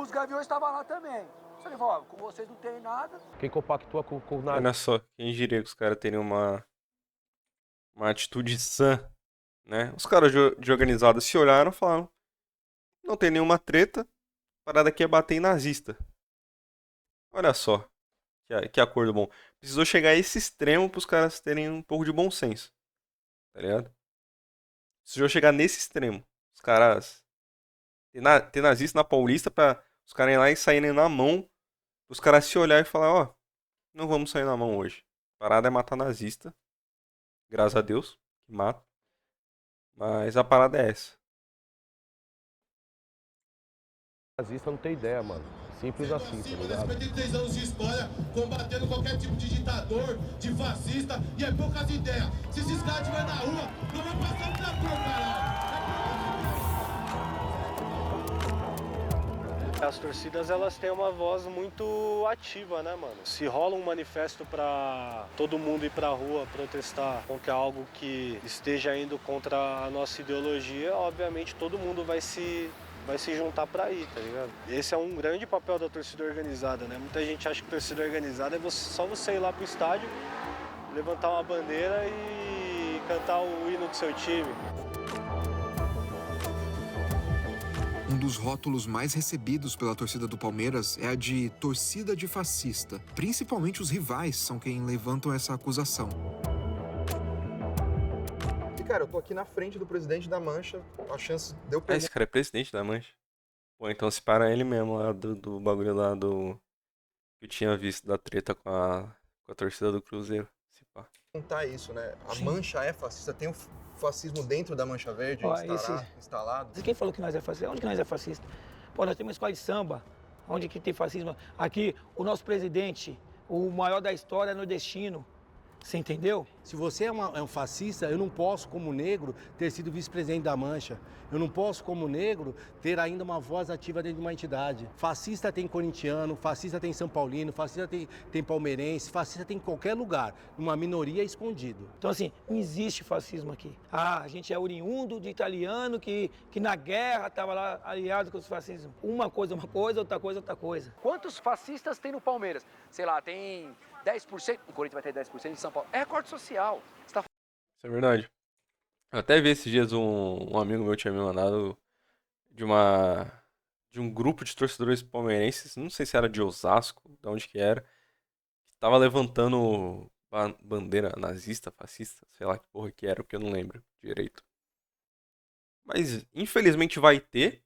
Os Gaviões estavam lá também. Só ele falou: com vocês não tem nada. Quem compactua com nada. Olha só, quem diria que os caras teriam uma atitude sã, né? Os caras de organizada se olharam e falaram: não tem nenhuma treta, a parada aqui é bater em nazista. Olha só, que acordo bom. Precisou chegar a esse extremo para os caras terem um pouco de bom senso, tá ligado? Precisou chegar nesse extremo. Os caras ter nazista na Paulista pra os caras irem lá e saírem na mão, os caras se olhar e falar: ó, não vamos sair na mão hoje. A parada é matar nazista. Graças a Deus, que mata. Mas a parada é essa. Nazista não tem ideia, mano. Simples assim, tá ligado? 53 anos de história, combatendo qualquer tipo de ditador, de fascista, e é poucas ideias. Se esses caras estiverem na rua, não vai passar um trator, caralho. As torcidas, elas têm uma voz muito ativa, né, mano? Se rola um manifesto pra todo mundo ir pra rua protestar contra algo que esteja indo contra a nossa ideologia, obviamente todo mundo vai se juntar pra ir, tá ligado? Esse é um grande papel da torcida organizada, né? Muita gente acha que torcida organizada é só você ir lá pro estádio, levantar uma bandeira e cantar o hino do seu time. Um dos rótulos mais recebidos pela torcida do Palmeiras é a de torcida de fascista. Principalmente os rivais são quem levantam essa acusação. E, cara, eu tô aqui na frente do presidente da Mancha, a chance de eu pegar... Esse cara é presidente da Mancha. Pô, então se para ele mesmo lá do bagulho lá do... que eu tinha visto da treta com a torcida do Cruzeiro. Se pá. Contar isso, né? A Mancha é fascista, tem o fascismo dentro da Mancha Verde instalado. Quem falou que nós é fascista? Onde que nós é fascista? Pô, nós temos uma escola de samba, onde que tem fascismo. Aqui, o nosso presidente, o maior da história, é nordestino. Você entendeu? Se você é um fascista, eu não posso, como negro, ter sido vice-presidente da Mancha. Eu não posso, como negro, ter ainda uma voz ativa dentro de uma entidade. Fascista tem corintiano, fascista tem São Paulino, fascista tem palmeirense, fascista tem em qualquer lugar. Uma minoria escondido. Então, assim, não existe fascismo aqui. Ah, a gente é oriundo de italiano que na guerra estava lá aliado com os fascismos. Uma coisa, outra coisa, outra coisa. Quantos fascistas tem no Palmeiras? Sei lá, tem 10%, o Corinthians vai ter 10% de São Paulo. É recorte social. Isso é verdade. Eu até vi esses dias um amigo meu tinha me mandado de um grupo de torcedores palmeirenses, não sei se era de Osasco, de onde que era, que tava levantando bandeira nazista, fascista, sei lá que porra que era, porque eu não lembro direito. Mas infelizmente vai ter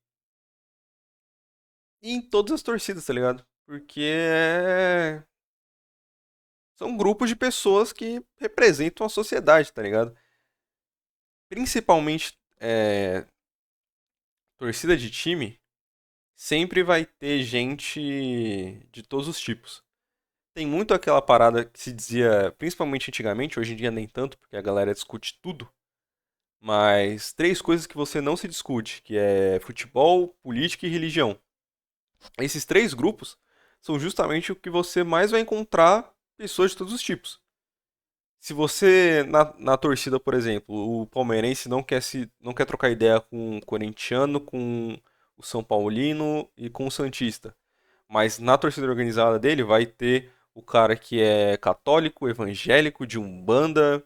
e em todas as torcidas, tá ligado? Porque são grupos de pessoas que representam a sociedade, tá ligado? Principalmente torcida de time, sempre vai ter gente de todos os tipos. Tem muito aquela parada que se dizia, principalmente antigamente, hoje em dia nem tanto, porque a galera discute tudo. Mas 3 coisas que você não se discute, que é futebol, política e religião. Esses 3 grupos são justamente o que você mais vai encontrar pessoas de todos os tipos. Se você, na torcida, por exemplo, o palmeirense não quer trocar ideia com o corintiano, com o São Paulino e com o santista. Mas na torcida organizada dele vai ter o cara que é católico, evangélico, de umbanda.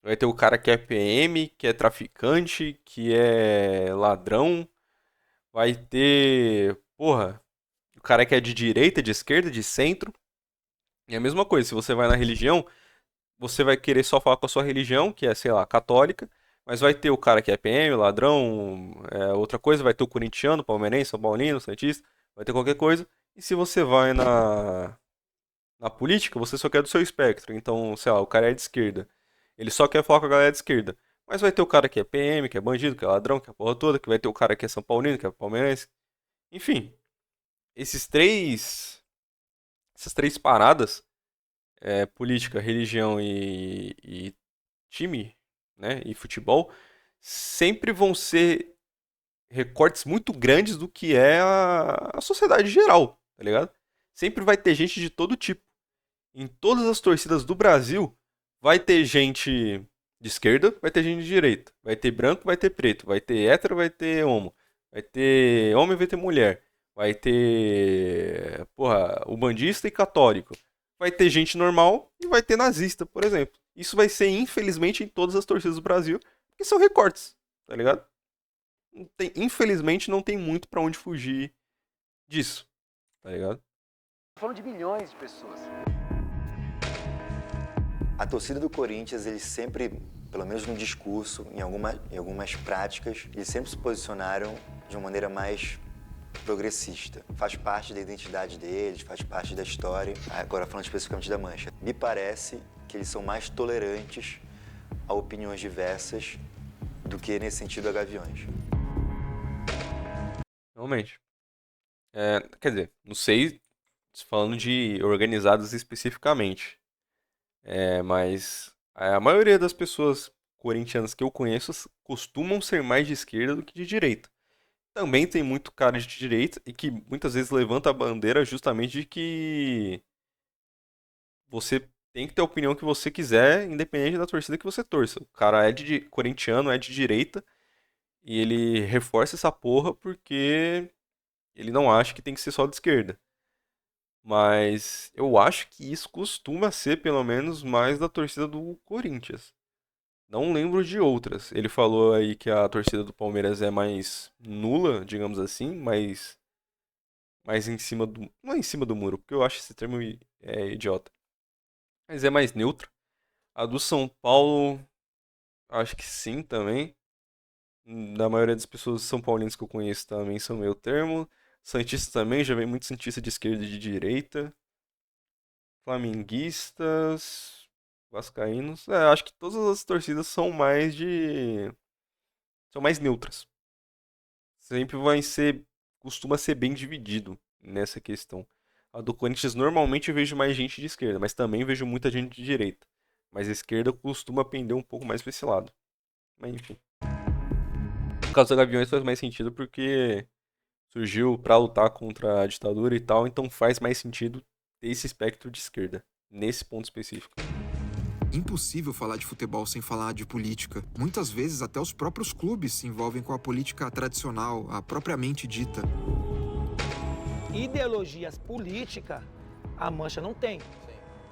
Vai ter o cara que é PM, que é traficante, que é ladrão. Vai ter, o cara que é de direita, de esquerda, de centro. E a mesma coisa, se você vai na religião, você vai querer só falar com a sua religião, que é, sei lá, católica, mas vai ter o cara que é PM, ladrão, outra coisa, vai ter o corintiano, palmeirense, São Paulino, santista, vai ter qualquer coisa. E se você vai na política, você só quer do seu espectro. Então, sei lá, o cara é de esquerda. Ele só quer falar com a galera de esquerda. Mas vai ter o cara que é PM, que é bandido, que é ladrão, que é a porra toda, que vai ter o cara que é São Paulino, que é palmeirense. Enfim, essas três paradas, política, religião e time, né, e futebol, sempre vão ser recortes muito grandes do que é a sociedade geral, tá ligado? Sempre vai ter gente de todo tipo. Em todas as torcidas do Brasil, vai ter gente de esquerda, vai ter gente de direita. Vai ter branco, vai ter preto. Vai ter hétero, vai ter homo. Vai ter homem, vai ter mulher. Vai ter, o bandista e católico. Vai ter gente normal e vai ter nazista, por exemplo. Isso vai ser, infelizmente, em todas as torcidas do Brasil, porque são recortes, tá ligado? Infelizmente, não tem muito pra onde fugir disso, tá ligado? Falando de milhões de pessoas. A torcida do Corinthians, eles sempre, pelo menos no discurso, em algumas práticas, eles sempre se posicionaram de uma maneira mais progressista. Faz parte da identidade deles, faz parte da história. Agora, falando especificamente da Mancha, me parece que eles são mais tolerantes a opiniões diversas do que, nesse sentido, a Gaviões. Realmente. Quer dizer, não sei falando de organizadas especificamente. Mas a maioria das pessoas corintianas que eu conheço costumam ser mais de esquerda do que de direita. Também tem muito cara de direita e que muitas vezes levanta a bandeira justamente de que você tem que ter a opinião que você quiser, independente da torcida que você torça. O cara corintiano, é de direita e ele reforça essa porra porque ele não acha que tem que ser só de esquerda. Mas eu acho que isso costuma ser, pelo menos, mais da torcida do Corinthians. Não lembro de outras. Ele falou aí que a torcida do Palmeiras é mais nula, digamos assim, mais em cima do. Não é em cima do muro, porque eu acho esse termo idiota. Mas é mais neutra. A do São Paulo, acho que sim também. Da maioria das pessoas são paulinas que eu conheço também são meio termo. Santista também, já vem muito Santista de esquerda e de direita. Flamenguistas, vascaínos. Acho que todas as torcidas são são mais neutras. Sempre costuma ser bem dividido nessa questão. A do Corinthians normalmente eu vejo mais gente de esquerda, mas também vejo muita gente de direita. Mas a esquerda costuma pender um pouco mais pra esse lado. Mas enfim. No caso da Gaviões faz mais sentido porque surgiu pra lutar contra a ditadura e tal, então faz mais sentido ter esse espectro de esquerda, nesse ponto específico. Impossível falar de futebol sem falar de política. Muitas vezes até os próprios clubes se envolvem com a política tradicional, a propriamente dita. Ideologias políticas, a Mancha não tem.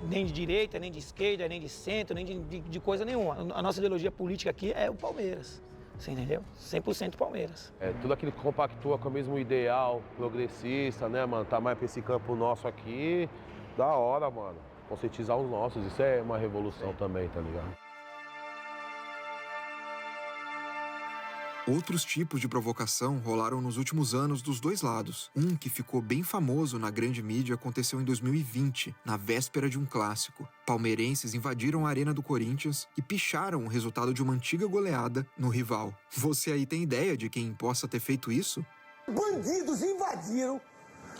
Nem de direita, nem de esquerda, nem de centro, nem de coisa nenhuma. A nossa ideologia política aqui é o Palmeiras. Você entendeu? 100% Palmeiras. Tudo aquilo que compactua com o mesmo ideal progressista, né, mano? Tá mais pra esse campo nosso aqui, da hora, mano. Conscientizar os nossos, isso é uma revolução também, tá ligado? Outros tipos de provocação rolaram nos últimos anos dos dois lados. Um que ficou bem famoso na grande mídia aconteceu em 2020, na véspera de um clássico. Palmeirenses invadiram a arena do Corinthians e picharam o resultado de uma antiga goleada no rival. Você aí tem ideia de quem possa ter feito isso? Bandidos invadiram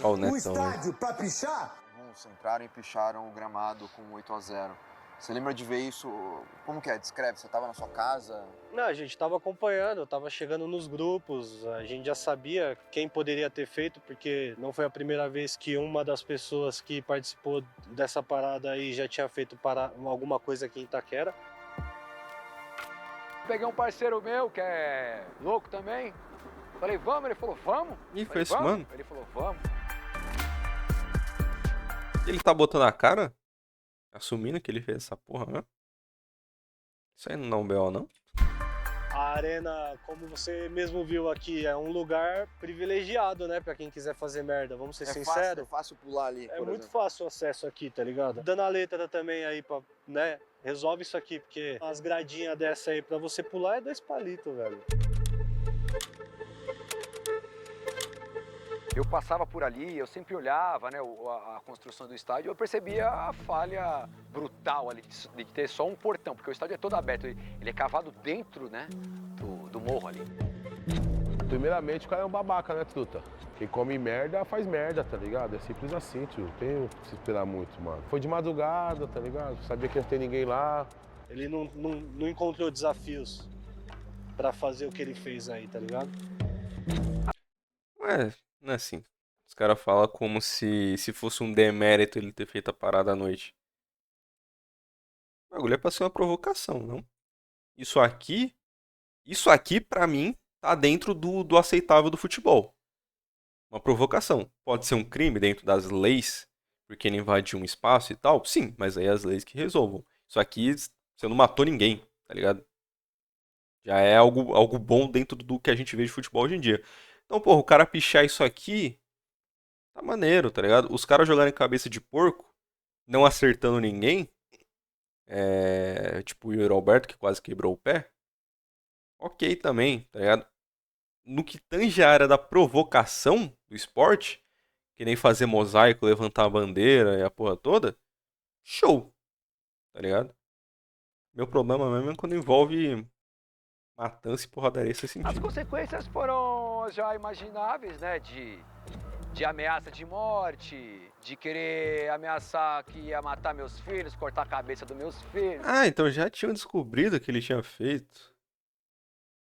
o estádio para pichar? Entraram e picharam o gramado com 8-0. Você lembra de ver isso? Como que é? Descreve, você estava na sua casa? Não, a gente estava acompanhando, estava chegando nos grupos, a gente já sabia quem poderia ter feito, porque não foi a primeira vez que uma das pessoas que participou dessa parada aí já tinha feito alguma coisa aqui em Itaquera. Peguei um parceiro meu que é louco também, falei, vamos? Ele falou, vamos? E foi esse mano? Ele falou, vamos. Ele tá botando a cara? Assumindo que ele fez essa porra, né? Isso aí não dá um BO, não? A arena, como você mesmo viu aqui, é um lugar privilegiado, né? Pra quem quiser fazer merda, vamos ser sinceros. É fácil pular ali, É muito fácil o acesso aqui, tá ligado? Dando a letra também aí pra, né? Resolve isso aqui, porque as gradinhas dessa aí pra você pular é 2 palitos, velho. Eu passava por ali, eu sempre olhava, né, a construção do estádio, eu percebia a falha brutal ali de ter só um portão, porque o estádio é todo aberto, ele é cavado dentro, né, do morro ali. Primeiramente, o cara é um babaca, né, truta? Quem come merda, faz merda, tá ligado? É simples assim, tio. Não tem o que se esperar muito, mano. Foi de madrugada, tá ligado? Sabia que não tem ninguém lá. Ele não encontrou desafios pra fazer o que ele fez aí, tá ligado? Não é assim. Os caras falam como se fosse um demérito ele ter feito a parada à noite. O bagulho é pra ser uma provocação, não? Isso aqui pra mim, tá dentro do aceitável do futebol. Uma provocação. Pode ser um crime dentro das leis, porque ele invadiu um espaço e tal? Sim, mas aí as leis que resolvam. Isso aqui, você não matou ninguém, tá ligado? Já é algo bom dentro do que a gente vê de futebol hoje em dia. Então, porra, o cara pichar isso aqui, tá maneiro, tá ligado? Os caras jogarem cabeça de porco, não acertando ninguém, tipo o Yuri Alberto, que quase quebrou o pé, ok também, tá ligado? No que tange a área da provocação do esporte, que nem fazer mosaico, levantar a bandeira e a porra toda, show, tá ligado? Meu problema mesmo é quando envolve matança e porradaria sem sentido. As consequências foram já imagináveis, né, de de ameaça de morte, de querer ameaçar que ia matar meus filhos, cortar a cabeça dos meus filhos. Ah, então já tinham descobrido o que ele tinha feito.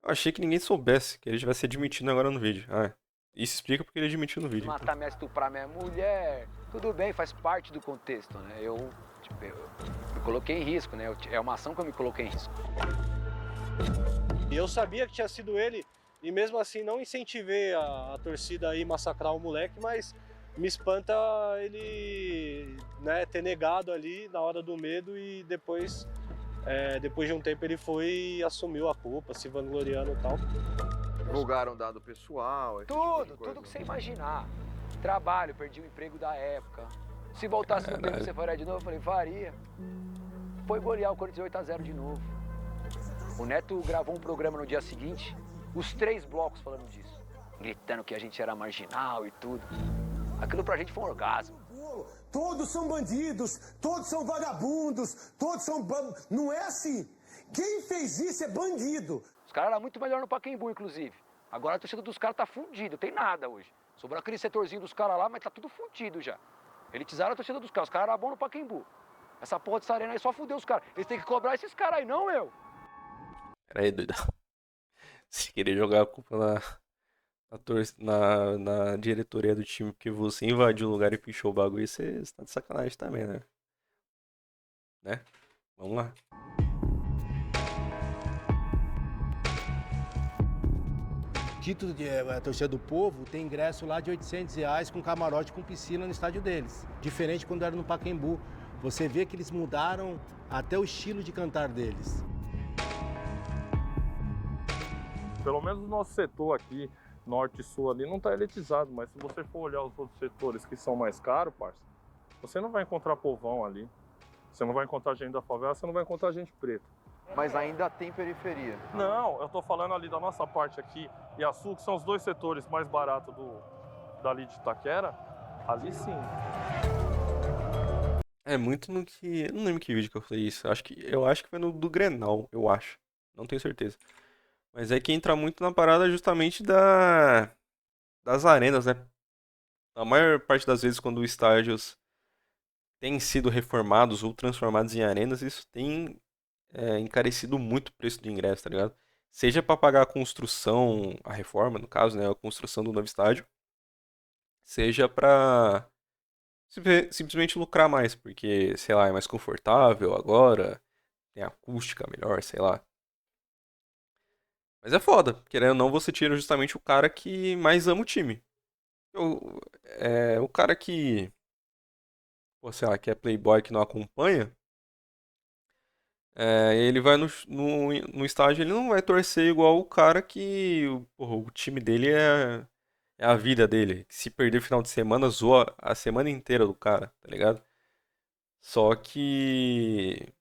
Eu achei que ninguém soubesse, que ele estivesse admitindo agora no vídeo. Ah, isso explica porque ele admitiu no vídeo. Então. Matar, me estuprar minha mulher, tudo bem, faz parte do contexto, né? Eu me coloquei em risco, né? É uma ação que eu me coloquei em risco. E eu sabia que tinha sido ele, e mesmo assim não incentivei a torcida a ir massacrar o moleque, mas me espanta ele, né, ter negado ali na hora do medo e depois de um tempo ele foi e assumiu a culpa, se vangloriando e tal. Divulgaram dado pessoal, Tudo que você imaginar. Trabalho, perdi o emprego da época. Se voltasse no tempo, você faria de novo? Eu falei, faria. Foi golear o Corinthians 8-0 de novo. O Neto gravou um programa no dia seguinte, os 3 blocos falando disso. Gritando que a gente era marginal e tudo. Aquilo pra gente foi um orgasmo. Todos são bandidos, todos são vagabundos, todos são... Não é assim. Quem fez isso é bandido. Os caras eram muito melhor no Pacaembu, inclusive. Agora a torcida dos caras tá fundida, tem nada hoje. Sobrou aquele setorzinho dos caras lá, mas tá tudo fundido já. Elitizaram a torcida dos caras, os caras eram bons no Pacaembu. Essa porra dessa arena aí só fudeu os caras. Eles têm que cobrar esses caras aí, não eu. Peraí, doidão. Se querer jogar a culpa na diretoria do time porque você invadiu o lugar e pichou o bagulho, você tá de sacanagem também, né? Né? Vamos lá. Título de a torcida do povo tem ingresso lá de R$800 com camarote com piscina no estádio deles. Diferente quando era no Pacaembu. Você vê que eles mudaram até o estilo de cantar deles. Pelo menos o nosso setor aqui, norte e sul ali, não tá elitizado, mas se você for olhar os outros setores que são mais caros, parça, você não vai encontrar povão ali. Você não vai encontrar gente da favela, você não vai encontrar gente preta. Mas ainda tem periferia. Não, eu tô falando ali da nossa parte aqui e a sul, que são os 2 setores mais baratos dali de Itaquera, ali sim. É muito no que... Eu não lembro que vídeo que eu falei isso. Eu acho que foi no do Grenal, eu acho. Não tenho certeza. Mas é que entra muito na parada justamente das arenas, né? A maior parte das vezes quando os estádios têm sido reformados ou transformados em arenas, isso tem encarecido muito o preço do ingresso, tá ligado? Seja para pagar a construção, a reforma, no caso, né? A construção do novo estádio. Seja para simplesmente lucrar mais, porque, sei lá, é mais confortável agora, tem acústica melhor, sei lá. Mas é foda, querendo ou não, você tira justamente o cara que mais ama o time. O cara que, pô, sei lá, que é playboy, que não acompanha, ele vai no estádio, ele não vai torcer igual o cara que, porra, o time dele é a vida dele. Que se perder o final de semana, zoa a semana inteira do cara, tá ligado? Só que...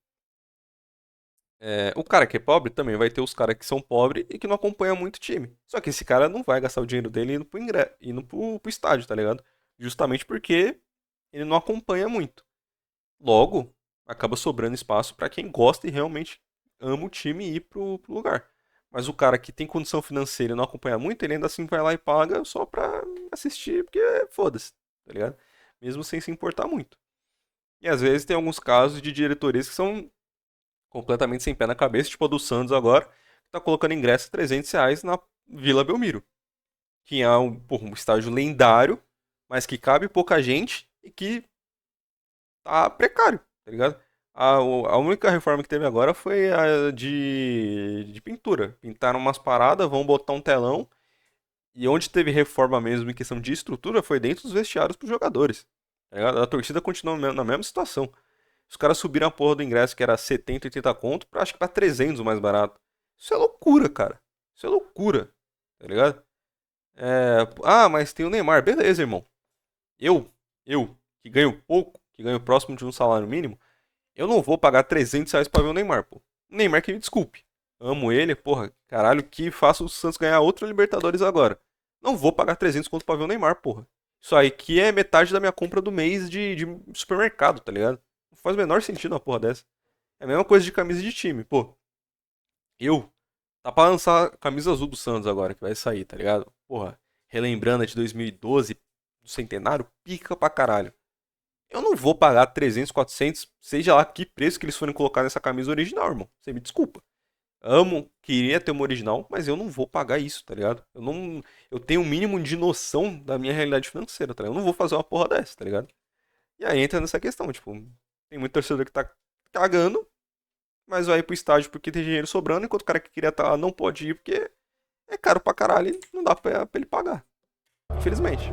o cara que é pobre também vai ter os caras que são pobres e que não acompanham muito o time. Só que esse cara não vai gastar o dinheiro dele indo pro estádio, tá ligado? Justamente porque ele não acompanha muito. Logo, acaba sobrando espaço pra quem gosta e realmente ama o time e ir pro lugar. Mas o cara que tem condição financeira e não acompanha muito, ele ainda assim vai lá e paga só pra assistir, porque foda-se, tá ligado? Mesmo sem se importar muito. E às vezes tem alguns casos de diretorias que são completamente sem pé na cabeça, tipo a do Santos agora, que tá colocando ingresso R$300 na Vila Belmiro. Que é um estádio lendário, mas que cabe pouca gente e que tá precário, tá ligado? A única reforma que teve agora foi a de pintura. Pintaram umas paradas, vão botar um telão. E onde teve reforma mesmo em questão de estrutura foi dentro dos vestiários pros jogadores. Tá ligado? A torcida continua na mesma situação. Os caras subiram a porra do ingresso que era 70, 80 conto pra acho que pra 300 o mais barato. Isso é loucura, cara. Isso é loucura. Tá ligado? Mas tem o Neymar. Beleza, irmão. Eu, que ganho pouco, que ganho próximo de um salário mínimo, eu não vou pagar R$300 pra ver o Neymar, pô. O Neymar que me desculpe. Amo ele, porra. Caralho, que faça o Santos ganhar outra Libertadores agora. Não vou pagar 300 conto pra ver o Neymar, porra. Isso aí que é metade da minha compra do mês de supermercado, tá ligado? Não faz o menor sentido uma porra dessa. É a mesma coisa de camisa de time, pô. Tá pra lançar a camisa azul do Santos agora, que vai sair, tá ligado? Porra, relembrando a de 2012, do Centenário, pica pra caralho. Eu não vou pagar 300, 400, seja lá que preço que eles forem colocar nessa camisa original, irmão. Você me desculpa. Amo, queria ter uma original, mas eu não vou pagar isso, tá ligado? Eu tenho um mínimo de noção da minha realidade financeira, tá ligado? Eu não vou fazer uma porra dessa, tá ligado? E aí entra nessa questão, tipo, tem muito torcedor que tá cagando, mas vai pro estádio porque tem dinheiro sobrando, enquanto o cara que queria estar lá não pode ir porque é caro pra caralho e não dá pra ele pagar. Infelizmente.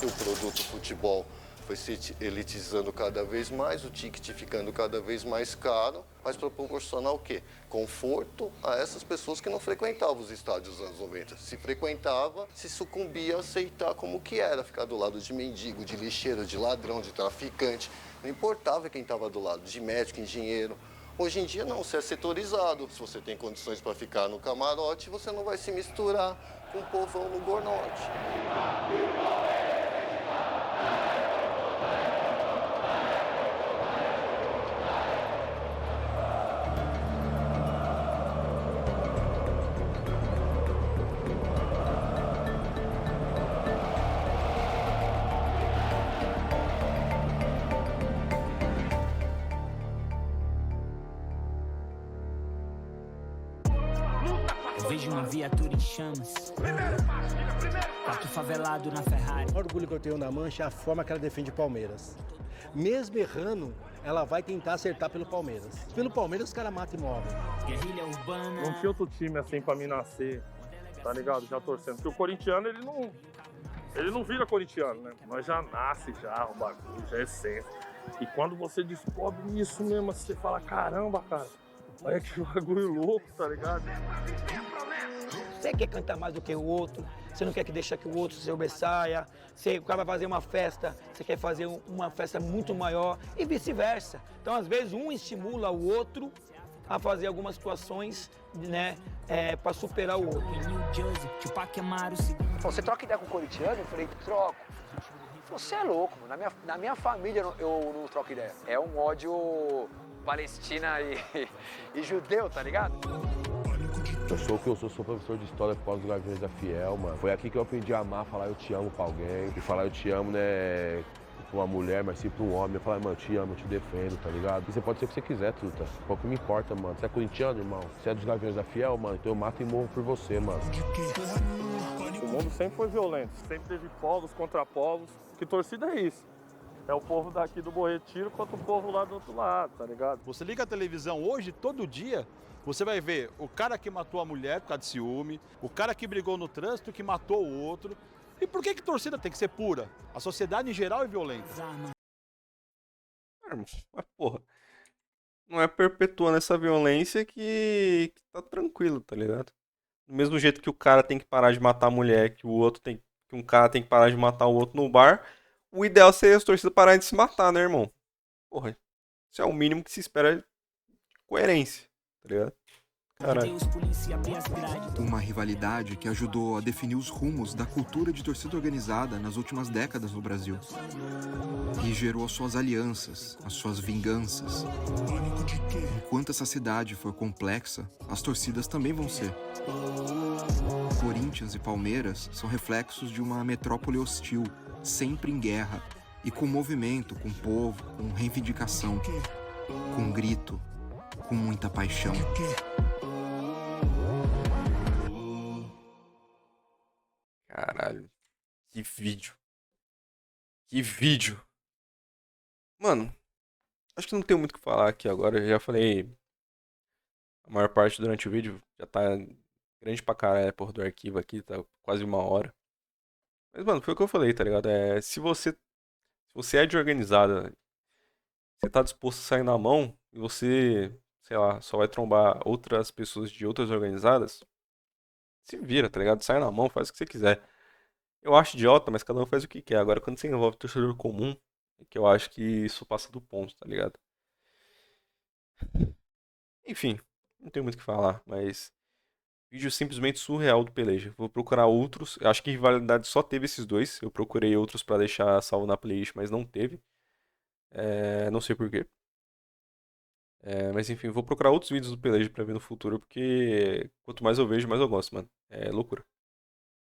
O produto futebol foi se elitizando cada vez mais, o ticket ficando cada vez mais caro, mas para proporcionar o quê? Conforto a essas pessoas que não frequentavam os estádios dos anos 90. Se frequentava, se sucumbia a aceitar como que era, ficar do lado de mendigo, de lixeiro, de ladrão, de traficante. Não importava quem estava do lado, de médico, engenheiro. Hoje em dia não, você é setorizado. Se você tem condições para ficar no camarote, você não vai se misturar com o povão no Gornorte. Eu vejo uma viatura em chamas, quarto favelado na Ferrari. O orgulho que eu tenho na Mancha é a forma que ela defende o Palmeiras. Mesmo errando, ela vai tentar acertar pelo Palmeiras. Pelo Palmeiras, os caras matam e movem. Guerrilha urbana. Não tinha outro time assim pra mim nascer, tá ligado? Já torcendo. Porque o corintiano, ele não vira corintiano, né? Nós já nasce já, o bagulho, já é essência. E quando você descobre isso mesmo, você fala, caramba, cara, olha que bagulho louco, tá ligado? Você quer cantar mais do que o outro, você não quer que deixar que o outro se sobressaia, o cara vai fazer uma festa, você quer fazer uma festa muito maior e vice-versa. Então, às vezes, um estimula o outro a fazer algumas situações, né, para superar o outro. Você troca ideia com o corintiano? Eu falei, troco. Você é louco, mano. Na minha família eu não troco ideia. É um ódio Palestina e judeu, tá ligado? Eu sou o que eu sou professor de história por causa dos Gaviões da Fiel, mano. Foi aqui que eu aprendi a amar, falar eu te amo pra alguém. E falar eu te amo, né, pra uma mulher, mas sim pra um homem. Eu falar, mano, eu te amo, eu te defendo, tá ligado? E você pode ser o que você quiser, truta. Pouco me importa, mano. Você é corintiano, irmão? Você é dos Gaviões da Fiel, mano? Então eu mato e morro por você, mano. O mundo sempre foi violento, sempre teve povos contra povos. Que torcida é isso? É o povo daqui do Bom Retiro contra o povo lá do outro lado, tá ligado? Você liga a televisão hoje, todo dia, você vai ver o cara que matou a mulher por causa de ciúme, o cara que brigou no trânsito que matou o outro. E por que torcida tem que ser pura? A sociedade em geral é violenta. Mas porra, não é perpetuando essa violência que tá tranquilo, tá ligado? Do mesmo jeito que o cara tem que parar de matar a mulher, que um cara tem que parar de matar o outro no bar, o ideal seria as torcidas pararem de se matar, né, irmão? Porra, isso é o mínimo que se espera de coerência, tá ligado? Caralho. Uma rivalidade que ajudou a definir os rumos da cultura de torcida organizada nas últimas décadas no Brasil. E gerou as suas alianças, as suas vinganças. Enquanto essa cidade for complexa, as torcidas também vão ser. Corinthians e Palmeiras são reflexos de uma metrópole hostil, sempre em guerra, e com movimento, com povo, com reivindicação, com grito, com muita paixão. Caralho, que vídeo. Que vídeo. Mano, acho que não tenho muito o que falar aqui agora. Eu já falei a maior parte durante o vídeo. Já tá grande pra caralho a porra do arquivo aqui, tá quase 1 hora. Mas, mano, foi o que eu falei, tá ligado? Se você é de organizada, você tá disposto a sair na mão e você, sei lá, só vai trombar outras pessoas de outras organizadas, se vira, tá ligado? Sai na mão, faz o que você quiser. Eu acho idiota, mas cada um faz o que quer. Agora, quando você envolve torcedor comum, é que eu acho que isso passa do ponto, tá ligado? Enfim, não tenho muito o que falar, mas Vídeo simplesmente surreal do Peleja. Vou procurar outros. Eu acho que Rivalidade só teve esses dois. Eu procurei outros pra deixar salvo na playlist, mas não teve. Não sei por quê. Mas enfim, vou procurar outros vídeos do Peleja pra ver no futuro, porque quanto mais eu vejo, mais eu gosto, mano. É loucura.